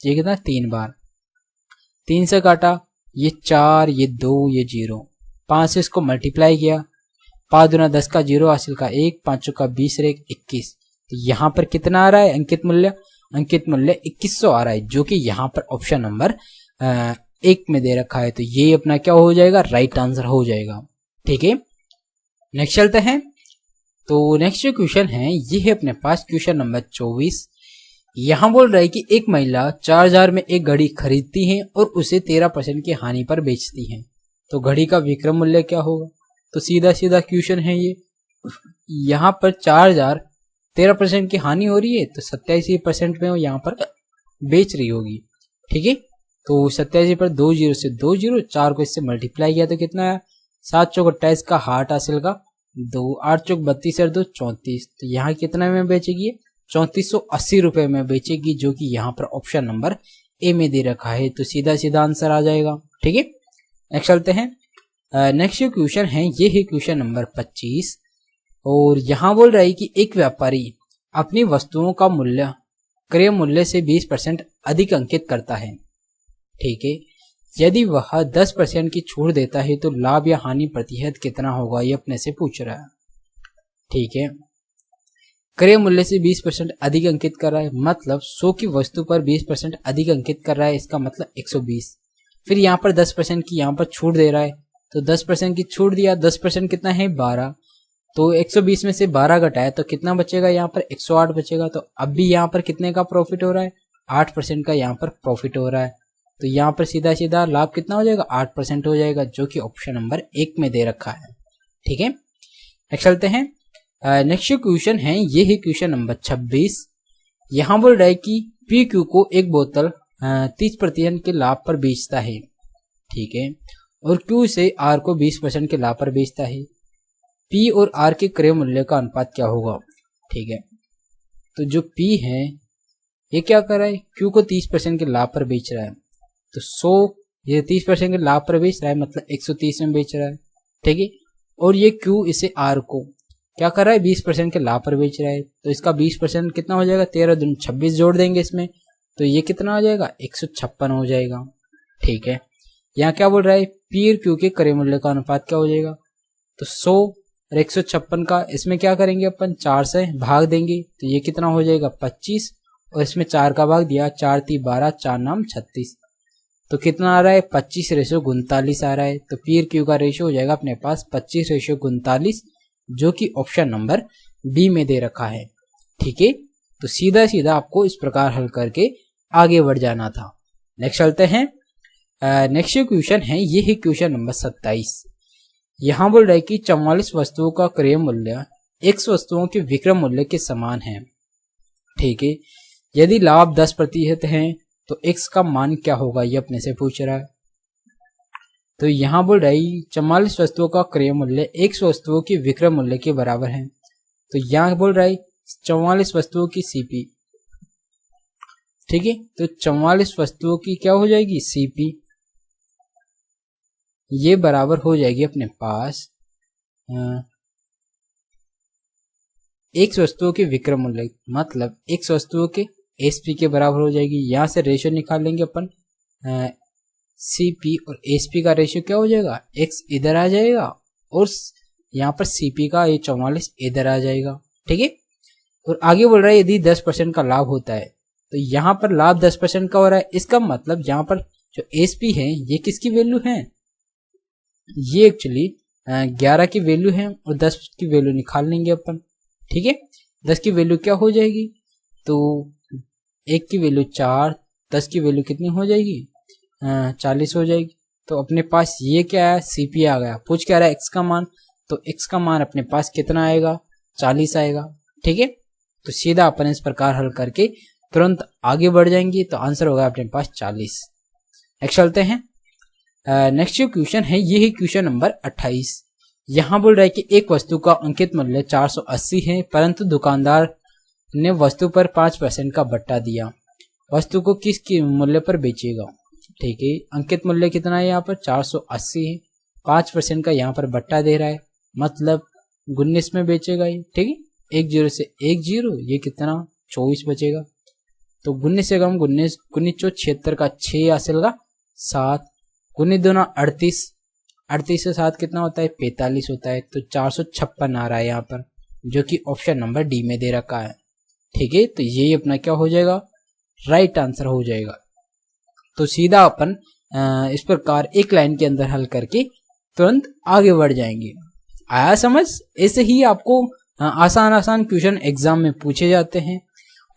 ये कितना 3 बार, 3 से काटा ये 4, ये 2, ये 0, 5 से इसको मल्टीप्लाई किया, 5 दूना 10 का 0, हासिल का 1, 5 का 20 रे 21। तो यहाँ पर कितना आ रहा है अंकित मूल्य, अंकित मूल्य 2100 आ रहा है, जो कि यहाँ पर ऑप्शन नंबर 1 में दे रखा है। तो ये अपना क्या हो जाएगा, राइट आंसर हो जाएगा। ठीक है, नेक्स्ट चलते हैं। तो नेक्स्ट जो क्वेश्चन है ये है अपने पास क्वेश्चन नंबर 24। यहाँ बोल रहा है कि एक महिला 4000 में एक घड़ी खरीदती है और उसे 13% की हानि पर बेचती है, तो घड़ी का विक्रय मूल्य क्या होगा। तो सीधा सीधा क्वेश्चन है ये, यहाँ पर 4000 13% की हानि हो रही है, तो 87% में वो यहाँ पर बेच रही होगी। ठीक है, तो 87 पर 2 0 से 2 0, 4 को इससे मल्टीप्लाई किया तो कितना है, 7 चौक 28 का हार्ट हासिल का 2, 8 चौक 32 और 2 34। तो यहाँ कितना में बेचेगी, 3480 रुपए में बेचेगी, जो कि यहाँ पर ऑप्शन नंबर ए में दे रखा है। तो सीधा सीधा आंसर आ जाएगा। ठीक है, नेक्स्ट चलते हैं। नेक्स्ट जो क्वेश्चन है ये है क्वेश्चन नंबर 25। और यहाँ बोल रहा है कि एक व्यापारी अपनी वस्तुओं का मूल्य क्रय मूल्य से 20% अधिक अंकित करता है। ठीक है, यदि वह 10% की छूट देता है तो लाभ या हानि प्रतिशत कितना होगा, ये अपने से पूछ रहा है। ठीक है, क्रय मूल्य से 20% अधिक अंकित कर रहा है, मतलब 100 की वस्तु पर 20% अधिक अंकित कर रहा है, इसका मतलब 120। फिर यहाँ पर 10% की यहाँ पर छूट दे रहा है, तो 10% की छूट दिया, 10% कितना है 12, तो 120 में से 12 घटाया तो कितना बचेगा, यहाँ पर 108 बचेगा। तो अब भी यहाँ पर कितने का प्रॉफिट हो रहा है, 8% का यहाँ पर प्रॉफिट हो रहा है। तो यहाँ पर सीधा सीधा लाभ कितना हो जाएगा, 8% हो जाएगा, जो कि ऑप्शन नंबर 1 में दे रखा है। ठीक है, नेक्स्ट चलते हैं। नेक्स्ट क्वेश्चन है ये है क्वेश्चन नंबर 26। यहाँ बोल रहा है कि पी क्यू को एक बोतल 30% के लाभ पर बेचता है। ठीक है, और क्यू से आर को 20% के लाभ पर बेचता है। पी और आर के क्रय मूल्य का अनुपात क्या होगा। ठीक है, तो जो पी है ये क्या कर रहा है, क्यू को 30% के लाभ पर बेच रहा है, तो 100 ये 30% के लाभ पर बेच रहा है, मतलब 130 में बेच रहा है। ठीक है, और ये क्यू इसे आर को क्या कर रहा है, 20% के लाभ पर बेच रहा है, तो इसका 20% कितना हो जाएगा, 13 दूनी 26 जोड़ देंगे इसमें, तो ये कितना हो जाएगा, 156 हो जाएगा। ठीक है, यहाँ क्या बोल रहा है, पी और क्यू के क्रय मूल्य का अनुपात क्या हो जाएगा, तो 100 और 156 का इसमें क्या करेंगे अपन, 4 से भाग देंगे, तो ये कितना हो जाएगा 25, और इसमें 4 का भाग दिया, 4 3 12, 4 नाम 36, तो कितना आ रहा है 25:49 आ रहा है। तो पी और क्यू का रेशियो हो जाएगा अपने पास 25:49, जो कि ऑप्शन नंबर बी में दे रखा है। ठीक है, तो सीधा सीधा आपको इस प्रकार हल करके आगे बढ़ जाना था। नेक्स्ट चलते हैं। नेक्स्ट क्वेश्चन है ये है क्वेश्चन नंबर 27। यहाँ बोल रहा है कि 44 वस्तुओं का क्रय मूल्य X वस्तुओं के विक्रय मूल्य के समान है। ठीक है, यदि लाभ 10% है तो X का मान क्या होगा, ये अपने से पूछ रहा है। तो यहाँ बोल रहा है 44 वस्तुओं का क्रय मूल्य X वस्तुओं के विक्रय मूल्य के बराबर है। तो यहाँ बोल रहा है 44 वस्तुओं की सीपी। ठीक है, तो 44 वस्तुओं की क्या हो जाएगी, सीपी, ये बराबर हो जाएगी अपने पास X वस्तुओं के विक्रय मूल्य, मतलब X वस्तुओं के एसपी के बराबर हो जाएगी। यहाँ से रेशियो निकाल लेंगे अपन, सीपी और एसपी का रेशियो क्या हो जाएगा, X इधर आ जाएगा और यहाँ पर सीपी का ये 44 इधर आ जाएगा। ठीक है, और आगे बोल रहा है यदि 10% का लाभ होता है, तो यहाँ पर लाभ 10% का हो रहा है, इसका मतलब यहाँ पर जो एसपी है ये किसकी वैल्यू है, ये एक्चुअली 11 की वैल्यू है और 10 की वैल्यू निकाल लेंगे अपन। ठीक है, 10 की वैल्यू क्या हो जाएगी, तो 1 की वैल्यू 4, 10 की वैल्यू कितनी हो जाएगी, 40 हो जाएगी। तो अपने पास ये क्या है, सीपी आ गया। पूछ क्या रहा है, एक्स का मान, तो एक्स का मान अपने पास कितना आएगा, 40 आएगा। ठीक है, तो सीधा अपन इस प्रकार हल करके तुरंत आगे बढ़ जाएंगे, तो आंसर होगा अपने पास 40। नेक्स्ट चलते हैं। नेक्स्ट जो क्वेश्चन है ये है क्वेश्चन नंबर 28। यहाँ बोल रहा है कि एक वस्तु का अंकित मूल्य 480 है, परंतु दुकानदार ने वस्तु पर 5% का बट्टा दिया, वस्तु को किस मूल्य पर बेचेगा। ठीक है, अंकित मूल्य कितना है यहाँ पर 480 है, 5% का यहाँ पर बट्टा दे रहा है, मतलब 19 में बेचेगा ये। ठीक है, 1 0 से 1 0, ये कितना 24 बचेगा। तो 19 से कम 19, 76 का 6 हासिल का 7, 19 38, 38 से 7 कितना होता है 45 होता है। तो 456 आ रहा है यहाँ पर, जो कि ऑप्शन नंबर डी में दे रखा है। ठीक है, तो ये अपना क्या हो जाएगा, राइट आंसर हो जाएगा। तो सीधा अपन इस प्रकार एक लाइन के अंदर हल करके तुरंत आगे बढ़ जाएंगे। आया समझ? ऐसे ही आपको आसान आसान क्वेश्चन एग्जाम में पूछे जाते हैं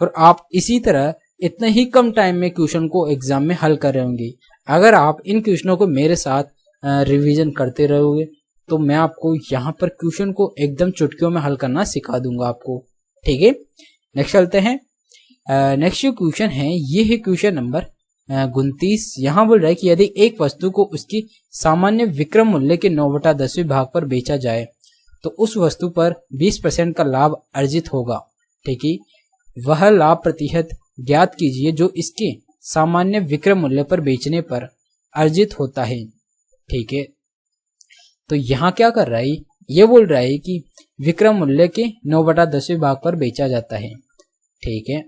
और आप इसी तरह इतने ही कम टाइम में क्वेश्चन को एग्जाम में हल कर रहे होंगे। अगर आप इन क्वेश्चनों को मेरे साथ रिवीजन करते रहोगे तो मैं आपको यहाँ पर क्वेश्चन को एकदम चुटकियों में हल करना सिखा दूंगा आपको। ठीक है, नेक्स्ट चलते हैं। नेक्स्ट जो क्वेश्चन है ये है क्वेश्चन नंबर 29। यहाँ बोल रहा है कि यदि एक वस्तु को उसकी सामान्य विक्रय मूल्य के 9/10 भाग पर बेचा जाए तो उस वस्तु पर 20% का लाभ अर्जित होगा। ठीक है, वह लाभ प्रतिशत ज्ञात कीजिए जो इसके सामान्य विक्रय मूल्य पर बेचने पर अर्जित होता है। ठीक है, तो यहाँ क्या कर रहा है, ये बोल रहा है कि विक्रय मूल्य के 9/10 भाग पर बेचा जाता है। ठीक है,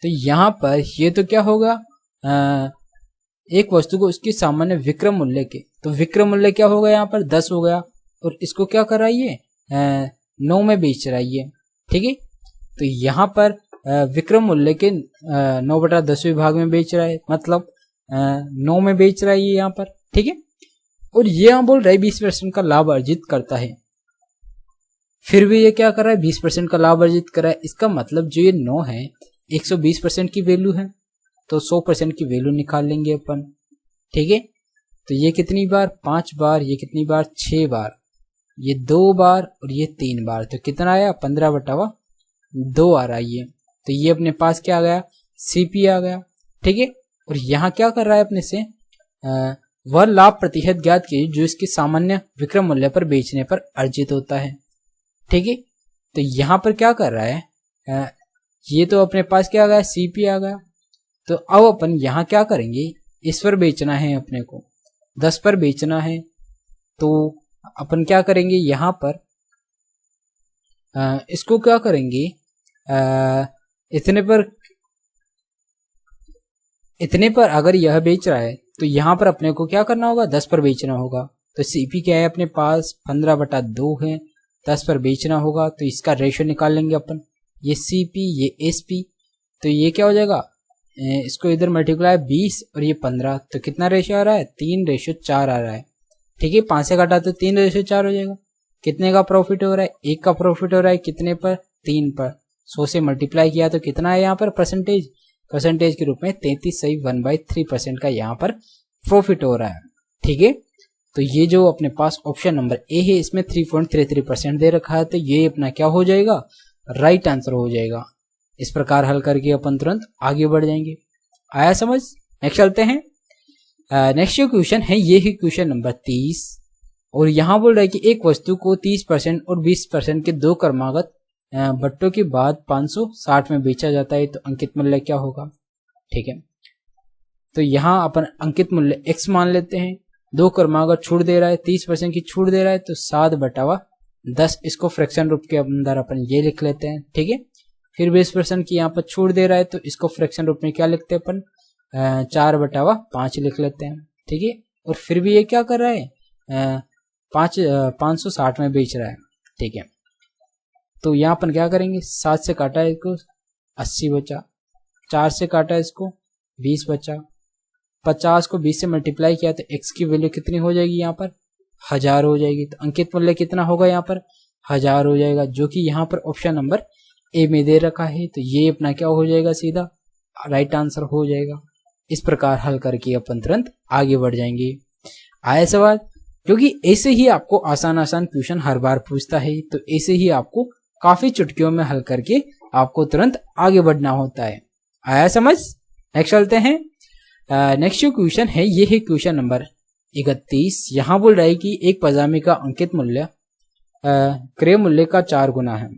तो यहाँ पर ये तो क्या होगा, एक वस्तु को उसकी सामान्य विक्रय मूल्य के, तो विक्रय मूल्य क्या होगा यहाँ पर 10 हो गया, और इसको क्या कर रहा है ये 9 में बेच रहा है ये। ठीक है, तो यहाँ पर विक्रय मूल्य के 9/10 भाग में बेच रहा है, मतलब 9 में बेच रहा है ये यहाँ पर। ठीक है, और ये यहाँ बोल रहा है 20% का लाभ अर्जित करता है, फिर भी ये क्या कर रहा है 20% का लाभ अर्जित कर रहा है। इसका मतलब जो ये 9 है 120% की वैल्यू है, तो 100% की वैल्यु निकाल लेंगे अपन। ठीक है, तो ये कितनी बार 5 बार, ये कितनी बार 6 बार, ये 2 बार और ये 3 बार, तो कितना आया 15/2 आ रहा है ये। तो ये अपने पास क्या आ गया, सीपी आ गया। ठीक है, और यहाँ क्या कर रहा है अपने से, वह लाभ प्रतिशत ज्ञात कीजिए जो इसके सामान्य विक्रय मूल्य पर बेचने पर अर्जित होता है। ठीक है, तो यहाँ पर क्या कर रहा है, ये तो अपने पास क्या आ गया सीपी आ गया। तो अब अपन यहाँ क्या करेंगे, इस पर बेचना है अपने को, 10 पर बेचना है, तो अपन क्या करेंगे यहाँ पर इसको क्या करेंगे, इतने पर अगर यह बेच रहा है तो यहाँ पर अपने को क्या करना होगा 10 पर बेचना होगा। तो सीपी क्या है अपने पास 15/2 है, 10 पर बेचना होगा, तो इसका रेशियो निकाल लेंगे अपन, ये सीपी ये एसपी, तो ये क्या हो जाएगा, इसको इधर मल्टीप्लाई 20 और ये 15, तो कितना रेशियो आ रहा है 3/4 आ रहा है। ठीक है, 5 से घटा तो 3/4 हो जाएगा। कितने का प्रॉफिट हो रहा है, 1 का प्रॉफिट हो रहा है, कितने पर 3 पर, 100 से मल्टीप्लाई किया तो कितना है यहाँ पर परसेंटेज के रूप में 33.1/3% का यहाँ पर प्रॉफिट हो रहा है। ठीक है, तो ये जो अपने पास ऑप्शन नंबर ए है इसमें 3.33% दे रखा है, तो ये अपना क्या हो जाएगा, राइट आंसर हो जाएगा। इस प्रकार हल करके अपन तुरंत आगे बढ़ जाएंगे। आया समझ? नेक्स्ट चलते हैं। नेक्स्ट जो क्वेश्चन है ये है क्वेश्चन नंबर 30, और यहाँ बोल रहा है कि एक वस्तु को 30% और 20% के 2 क्रमागत बट्टों के बाद 560 में बेचा जाता है, तो अंकित मूल्य क्या होगा। ठीक है, तो यहाँ अपन अंकित मूल्य x मान लेते हैं, 2 क्रमागत छूट दे रहा है, 30% की छूट दे रहा है, तो 7/10, इसको फ्रैक्शन रूप के अंदर अपन ये लिख लेते हैं। ठीक है, फिर 20% की यहाँ पर छूट दे रहा है, तो इसको फ्रैक्शन रूप में क्या लिखते हैं अपन 4/5 लिख लेते हैं। ठीक है, और फिर भी ये क्या कर रहा है 560 में बेच रहा है। ठीक है, तो यहाँ अपन क्या करेंगे, 7 से काटा है इसको 80 बचा, 4 से काटा इसको 20 बचा, 50 को 20 से मल्टीप्लाई किया तो x की वैल्यू कितनी हो जाएगी यहाँ पर 1000 हो जाएगी। तो अंकित मूल्य कितना होगा यहाँ पर 1000 हो जाएगा, जो कि यहाँ पर ऑप्शन नंबर ए में दे रखा है। तो ये अपना क्या हो जाएगा, सीधा राइट आंसर हो जाएगा। इस प्रकार हल करके अपन तुरंत आगे बढ़ जाएंगे। आया सवाल? क्योंकि ऐसे ही आपको आसान आसान क्वेश्चन हर बार पूछता है, तो ऐसे ही आपको काफी चुटकियों में हल करके आपको तुरंत आगे बढ़ना होता है। आया समझ? नेक्स्ट चलते हैं। नेक्स्ट जो क्वेश्चन है ये है क्वेश्चन नंबर 31। यहाँ बोल रहा है कि एक पजामे का अंकित मूल्य क्रय मूल्य का 4 गुना है।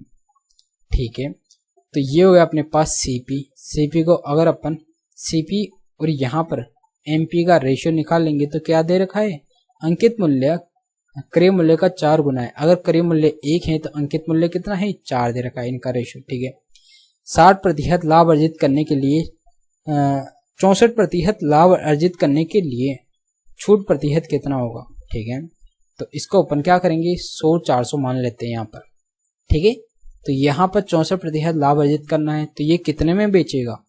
ठीक है, तो ये हो गया अपने पास सीपी को अगर अपन सीपी और यहाँ पर एमपी का रेशियो निकाल लेंगे तो क्या दे रखा है, अंकित मूल्य क्रय मूल्य का 4 गुना है। अगर क्रय मूल्य 1 है तो अंकित मूल्य कितना है, 4 दे रखा है इनका रेशियो। ठीक है, 60% लाभ अर्जित करने के लिए 64% लाभ अर्जित करने के लिए छूट प्रतिशत कितना होगा। ठीक है, तो इसको अपन क्या करेंगे, 100 400 मान लेते हैं यहाँ पर। ठीक है, तो यहाँ पर 64% लाभ अर्जित करना है, तो ये कितने में बेचेगा,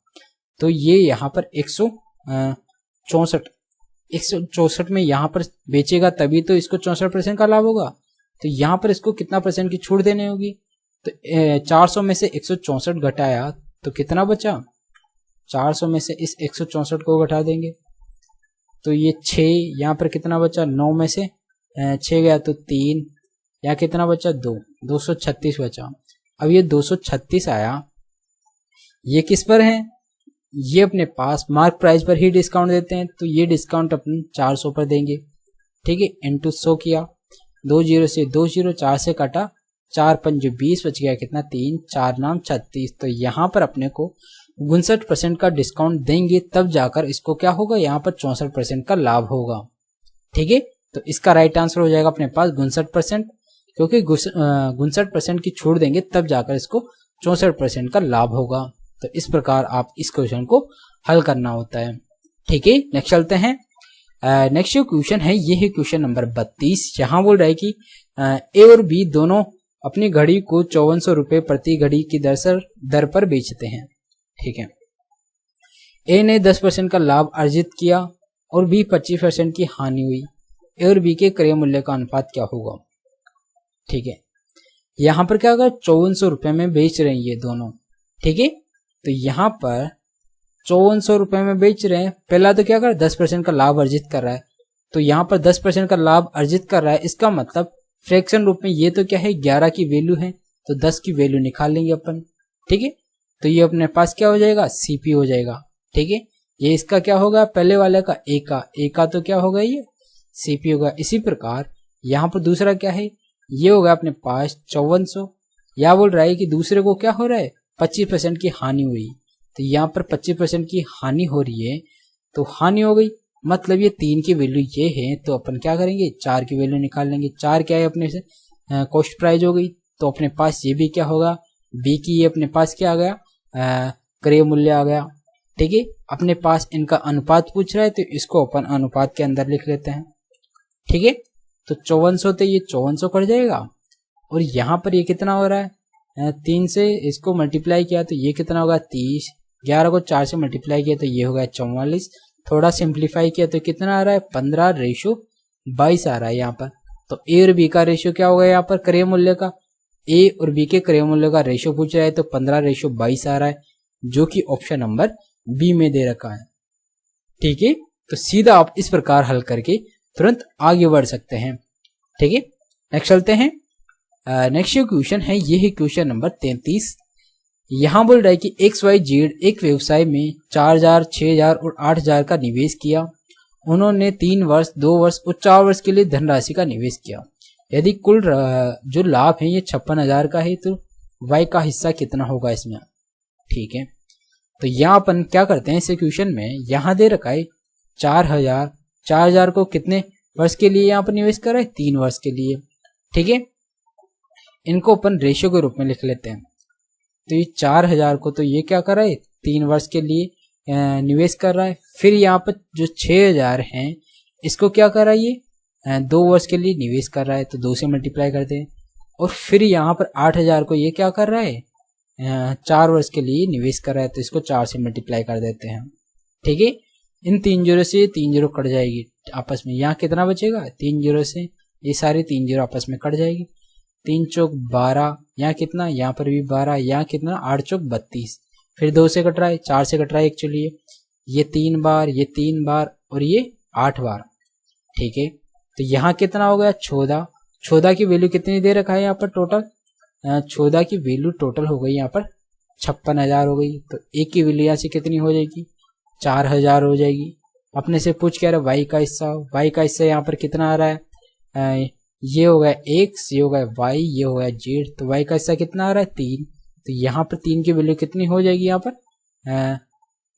तो ये यहाँ पर 164 में यहाँ पर बेचेगा, तभी तो इसको 64% का लाभ होगा। तो यहाँ पर इसको कितना परसेंट की छूट देनी होगी, तो 400 में से 164 घटाया तो कितना बचा, 400 में से इस 164 को घटा देंगे तो ये 6, यहाँ पर कितना बचा, 9 में से 6 गया तो 3, यहाँ कितना बचा 2, 236 बचा। अब ये 236 आया, ये किस पर है, ये अपने पास मार्क प्राइस पर ही डिस्काउंट देते हैं, तो ये डिस्काउंट अपन 400 पर देंगे। ठीक है, इनटू 100 किया, 2 0 से 2 0, 4 से काटा, 4 5 20 बच गया कितना, 3 4 नाम 36। तो यहाँ पर अपने को 59% का डिस्काउंट देंगे, तब जाकर इसको क्या होगा, यहाँ पर 64% का लाभ होगा। ठीक है, तो इसका राइट आंसर हो जाएगा अपने पास 59%, क्योंकि 59% की छूट देंगे तब जाकर इसको 64% का लाभ होगा। तो इस प्रकार आप इस क्वेश्चन को हल करना होता है। ठीक है, नेक्स्ट चलते हैं। नेक्स्ट जो क्वेश्चन है ये है क्वेश्चन नंबर 32। यहाँ बोल रहा है कि ए और बी दोनों अपनी घड़ी को 5400 रुपए प्रति घड़ी की दर पर बेचते हैं। ठीक है, ए ने 10% का लाभ अर्जित किया और बी 25% की हानि हुई। ए और बी के क्रय मूल्य का अनुपात क्या होगा। ठीक है, यहाँ पर क्या होगा, 5400 रुपए में बेच रहे हैं ये दोनों। ठीक है, तो यहाँ पर 5400 रुपए में बेच रहे हैं, पहला तो क्या कर 10% का लाभ अर्जित कर रहा है, तो यहाँ पर 10% का लाभ अर्जित कर रहा है, इसका मतलब फ्रैक्शन रूप में ये तो क्या है 11 की वैल्यू है, तो 10 की वैल्यू निकाल लेंगे अपन। ठीक है, तो ये अपने पास क्या हो जाएगा, सीपी हो जाएगा। ठीक है, ये इसका क्या होगा, पहले वाले का ए का तो क्या होगा, ये सीपी होगा। इसी प्रकार यहाँ पर दूसरा क्या है, ये होगा अपने पास 5400, या बोल रहा है कि दूसरे को क्या हो रहा है, 25% की हानि हुई, तो यहाँ पर 25% की हानि हो रही है, तो हानि हो गई, मतलब ये 3 की वैल्यू ये है, तो अपन क्या करेंगे 4 की वैल्यू निकाल लेंगे। 4 क्या है अपने से कॉस्ट प्राइस हो गई, तो अपने पास ये भी क्या होगा, बी की ये अपने पास क्या आ गया, क्रय मूल्य आ गया। ठीक है, अपने पास इनका अनुपात पूछ रहा है, तो इसको अपन अनुपात के अंदर लिख लेते हैं। ठीक है, तो 5400 तो ये 5400 कट जाएगा, और यहाँ पर ये कितना हो रहा है, 3 से इसको मल्टीप्लाई किया तो ये कितना होगा 30, 11 को 4 से मल्टीप्लाई किया तो ये होगा 44, थोड़ा सिंप्लीफाई किया तो कितना आ रहा है 15:22 आ रहा है यहाँ पर। तो ए और बी का रेशियो क्या होगा, यहाँ पर क्रय मूल्य का, ए और बी के क्रय मूल्य का रेशियो पूछ रहा है, तो 15:22 आ रहा है, जो कि ऑप्शन नंबर बी में दे रखा है। ठीक है, तो सीधा आप इस प्रकार हल करके तुरंत आगे बढ़ सकते हैं। ठीक है, नेक्स्ट चलते हैं। नेक्स्ट जो क्वेश्चन है ये है क्वेश्चन नंबर 33। यहाँ बोल रहा है कि XYZ एक व्यवसाय में 4000, 6000 और 8000 का निवेश किया। उन्होंने 3 वर्ष, 2 वर्ष और 4 वर्ष के लिए धनराशि का निवेश किया। यदि कुल जो लाभ है ये 56,000 का है, तो Y का हिस्सा कितना होगा इसमें। ठीक है, तो यहाँ अपन क्या करते हैं, इस क्वेश्चन में यहाँ दे रखा है 4000, 4000 को कितने वर्ष के लिए यहाँ पर निवेश कर रहा है, 3 वर्ष के लिए। ठीक है, इनको अपन रेशियो के रूप में लिख लेते हैं। तो ये 4000 को तो ये क्या कर रहा है, 3 वर्ष के लिए निवेश कर रहा है। फिर यहाँ पर जो 6000 हैं इसको क्या कर रहा है, ये 2 वर्ष के लिए निवेश कर रहा है, तो 2 से मल्टीप्लाई करते हैं। और फिर यहाँ पर 8000 को ये क्या कर रहा है, 4 वर्ष के लिए निवेश कर रहा है, तो इसको 4 से मल्टीप्लाई कर देते हैं। ठीक है, इन 3 जीरो से 3 जीरो कट जाएगी आपस में, यहाँ कितना बचेगा, 3 जीरो से ये सारी 3 जीरो आपस में कट जाएगी। 3 चौक 12, यहाँ कितना, यहाँ पर भी 12, यहाँ कितना 8 चौक 32, फिर 2 से कट रहा है, 4 से कट रहा है एक्चुअली, ये 3 बार, ये 3 बार और ये 8 बार। ठीक है, तो यहाँ कितना हो गया 14। 14 की वैल्यू कितनी दे रखा है यहाँ पर टोटल, 14 की वैल्यू टोटल हो गई यहाँ पर 56,000 हो गई। तो एक की वैल्यू यहाँ से कितनी हो जाएगी, 4,000 हो जाएगी। अपने से पूछ क्या रहा है वाई का हिस्सा, वाई का हिस्सा यहाँ पर कितना आ रहा है, ये हो गया x, ये हो गया y, ये हो गया z, तो y का हिस्सा कितना आ रहा है 3। तो यहाँ पर 3 की वैल्यू कितनी हो जाएगी, यहाँ पर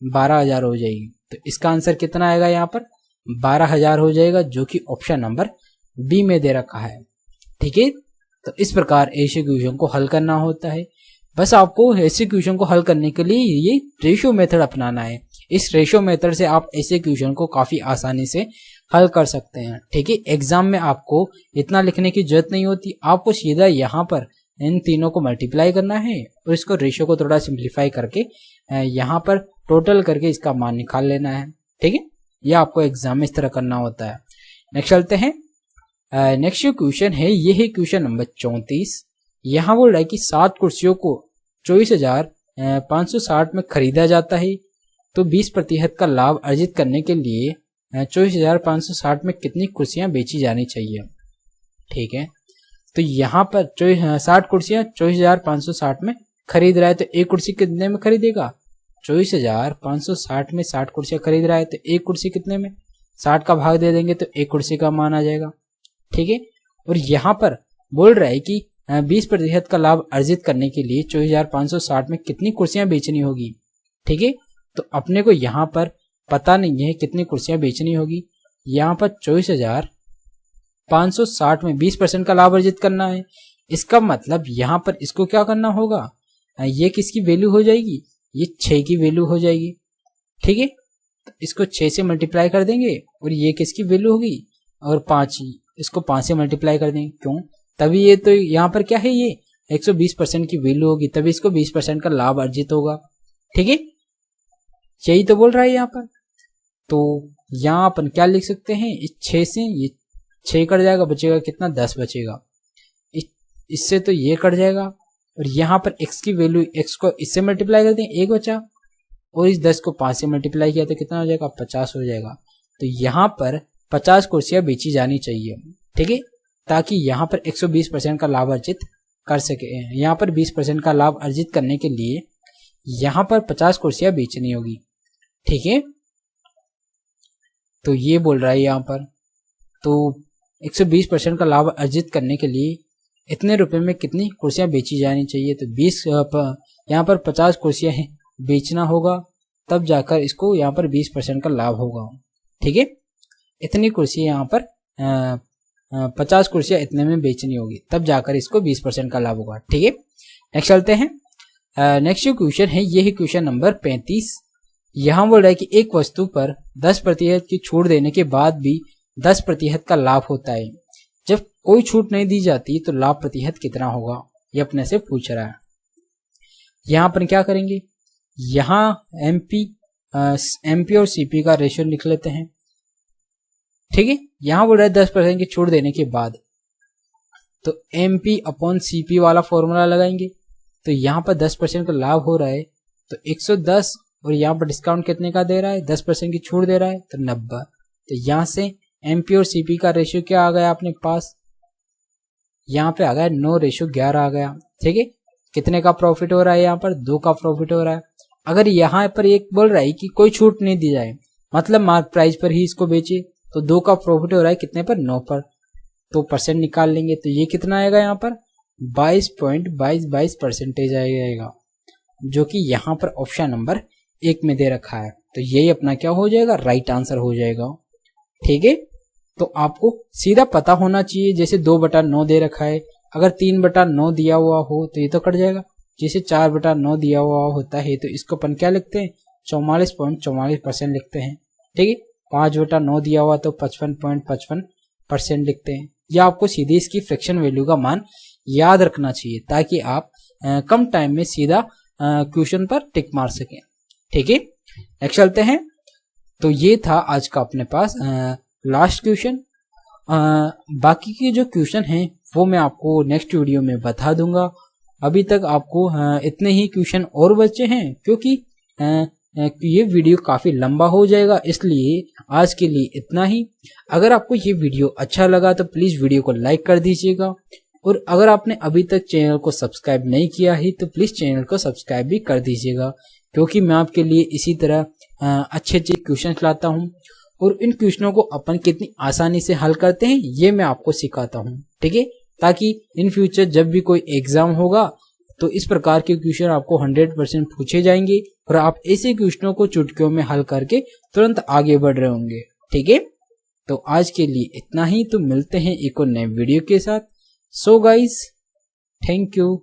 12,000 हो जाएगी। तो इसका आंसर कितना आएगा यहाँ पर 12,000 हो जाएगा, जो कि ऑप्शन नंबर बी में दे रखा है। ठीक है, तो इस प्रकार ऐसे क्वेश्चन को हल करना होता है। बस आपको ऐसे क्वेश्चन को हल करने के लिए ये रेशियो मेथड अपनाना है। इस रेशियो मेथड से आप ऐसे क्वेश्चन को काफी आसानी से हल कर सकते हैं। ठीक है, एग्जाम में आपको इतना लिखने की जरूरत नहीं होती, आपको सीधा यहाँ पर इन तीनों को मल्टीप्लाई करना है और इसको रेशियो को थोड़ा सिंप्लीफाई करके यहाँ पर टोटल करके इसका मान निकाल लेना है। ठीक है, यह आपको एग्जाम में इस तरह करना होता है। नेक्स्ट चलते हैं, नेक्स्ट जो क्वेश्चन है ये है क्वेश्चन नंबर 34। यहाँ बोल रहा है कि 7 कुर्सियों को 24,560 में खरीदा जाता है, तो 20% का लाभ अर्जित करने के लिए 24,560 में कितनी कुर्सियां बेची जानी चाहिए। ठीक है, तो यहाँ पर 60 कुर्सियां 24,560 में खरीद रहा है, तो एक कुर्सी कितने में खरीदेगा, 24,560 में 60 कुर्सियां खरीद रहा है, तो एक कुर्सी कितने में, 60 का भाग दे देंगे तो एक कुर्सी का मान आ जाएगा। ठीक है, और यहाँ पर बोल रहा है कि 20% का लाभ अर्जित करने के लिए 24,560 में कितनी कुर्सियां बेचनी होगी। ठीक है, तो अपने को यहाँ पर पता नहीं है कितनी कुर्सियां बेचनी होगी। यहाँ पर 24,560 में 20% का लाभ अर्जित करना है, इसका मतलब यहाँ पर इसको क्या करना होगा, ये किसकी वैल्यू हो जाएगी, ये 6 की वैल्यू हो जाएगी। ठीक है, तो इसको 6 से मल्टीप्लाई कर देंगे और ये किसकी वैल्यू होगी, और 5, इसको 5 से मल्टीप्लाई कर देंगे, क्यों, तभी ये तो यहाँ पर क्या है, ये 120% की वैल्यू होगी, तभी इसको 20% का लाभ अर्जित होगा। ठीक है, यही तो बोल रहा है यहाँ पर। तो यहाँ अपन क्या लिख सकते हैं, इस 6 से ये 6 कट जाएगा, बचेगा कितना 10 बचेगा, इससे तो ये कट जाएगा, और यहाँ पर x की वैल्यू, x को इससे मल्टीप्लाई कर दें 1 बचा, और इस 10 को 5 से मल्टीप्लाई किया तो कितना हो जाएगा 50 हो जाएगा। तो यहाँ पर 50 कुर्सियां बेची जानी चाहिए। ठीक है, ताकि यहाँ पर 120% का लाभ अर्जित कर सके। यहाँ पर 20% का लाभ अर्जित करने के लिए यहाँ पर 50 कुर्सियां बेचनी होगी। ठीक है, तो ये बोल रहा है यहाँ पर, तो 120% का लाभ अर्जित करने के लिए इतने रुपए में कितनी कुर्सियां बेची जानी चाहिए, तो 20 यहाँ पर 50 कुर्सियां बेचना होगा, तब जाकर इसको यहाँ पर 20% का लाभ होगा। ठीक है, इतनी कुर्सियां यहाँ पर 50 कुर्सियां इतने में बेचनी होगी, तब जाकर इसको 20% का लाभ होगा। ठीक है, नेक्स्ट चलते हैं। नेक्स्ट जो क्वेश्चन है ये है क्वेश्चन नंबर 35। यहाँ बोल रहा है कि एक वस्तु पर 10% की छूट देने के बाद भी 10% का लाभ होता है, जब कोई छूट नहीं दी जाती तो लाभ प्रतिशत कितना होगा, ये अपने से पूछ रहा है। यहाँ पर क्या करेंगे, यहाँ एमपी और सीपी का रेशियो लिख लेते हैं। ठीक है, यहाँ बोल रहा है 10% की छूट देने के बाद, तो एमपी अपॉन सीपी वाला फॉर्मूला लगाएंगे। तो यहाँ पर 10% का लाभ हो रहा है तो 110, और यहाँ पर डिस्काउंट कितने का दे रहा है, 10% की छूट दे रहा है तो 90। तो यहाँ से एमपी और सीपी का रेशियो क्या आ गया अपने पास, यहाँ पे आ गया 9:11 आ गया। ठीक है, कितने का प्रॉफिट हो रहा है, यहाँ पर 2 का प्रॉफिट हो रहा है। अगर यहाँ पर एक बोल रहा है कि कोई छूट नहीं दी जाए, मतलब मार्क प्राइस पर ही इसको बेचे, तो 2 का प्रॉफिट हो रहा है कितने पर, 9 पर, तो परसेंट निकाल लेंगे, तो ये कितना आएगा यहाँ पर 22.22% आएगा, जो कि यहाँ पर ऑप्शन नंबर 1 में दे रखा है। तो यही अपना क्या हो जाएगा, राइट आंसर हो जाएगा। ठीक है, तो आपको सीधा पता होना चाहिए, जैसे 2/9 दे रखा है, अगर 3/9 दिया हुआ हो तो ये तो कट जाएगा, जैसे 4/9 दिया हुआ होता है तो इसको अपन क्या लिखते हैं, 44.44% लिखते हैं। ठीक है, 5/9 दिया हुआ तो 55.55% लिखते हैं। या आपको सीधे इसकी फ्रैक्शन वैल्यू का मान याद रखना चाहिए, ताकि आप कम टाइम में सीधा क्वेश्चन पर टिक मार सकें। ठीक है, नेक्स्ट चलते हैं। तो ये था आज का अपने पास लास्ट क्वेश्चन। बाकी के जो क्वेश्चन हैं वो मैं आपको नेक्स्ट वीडियो में बता दूंगा। अभी तक आपको इतने ही क्वेश्चन और बचे हैं, क्योंकि ये वीडियो काफी लंबा हो जाएगा, इसलिए आज के लिए इतना ही। अगर आपको ये वीडियो अच्छा लगा तो प्लीज वीडियो को लाइक कर दीजिएगा, और अगर आपने अभी तक चैनल को सब्सक्राइब नहीं किया है तो प्लीज चैनल को सब्सक्राइब भी कर दीजिएगा, क्योंकि मैं आपके लिए इसी तरह अच्छे अच्छे क्वेश्चन लाता हूँ, और इन क्वेश्चनों को अपन कितनी आसानी से हल करते हैं ये मैं आपको सिखाता हूँ, ठीक है, ताकि इन फ्यूचर जब भी कोई एग्जाम होगा तो इस प्रकार के क्वेश्चन आपको 100% पूछे जाएंगे और आप ऐसे क्वेश्चनों को चुटकियों में हल करके तुरंत आगे बढ़ रहे होंगे, ठीक है। तो आज के लिए इतना ही, तो मिलते हैं एक और नए वीडियो के साथ। So guys, thank you.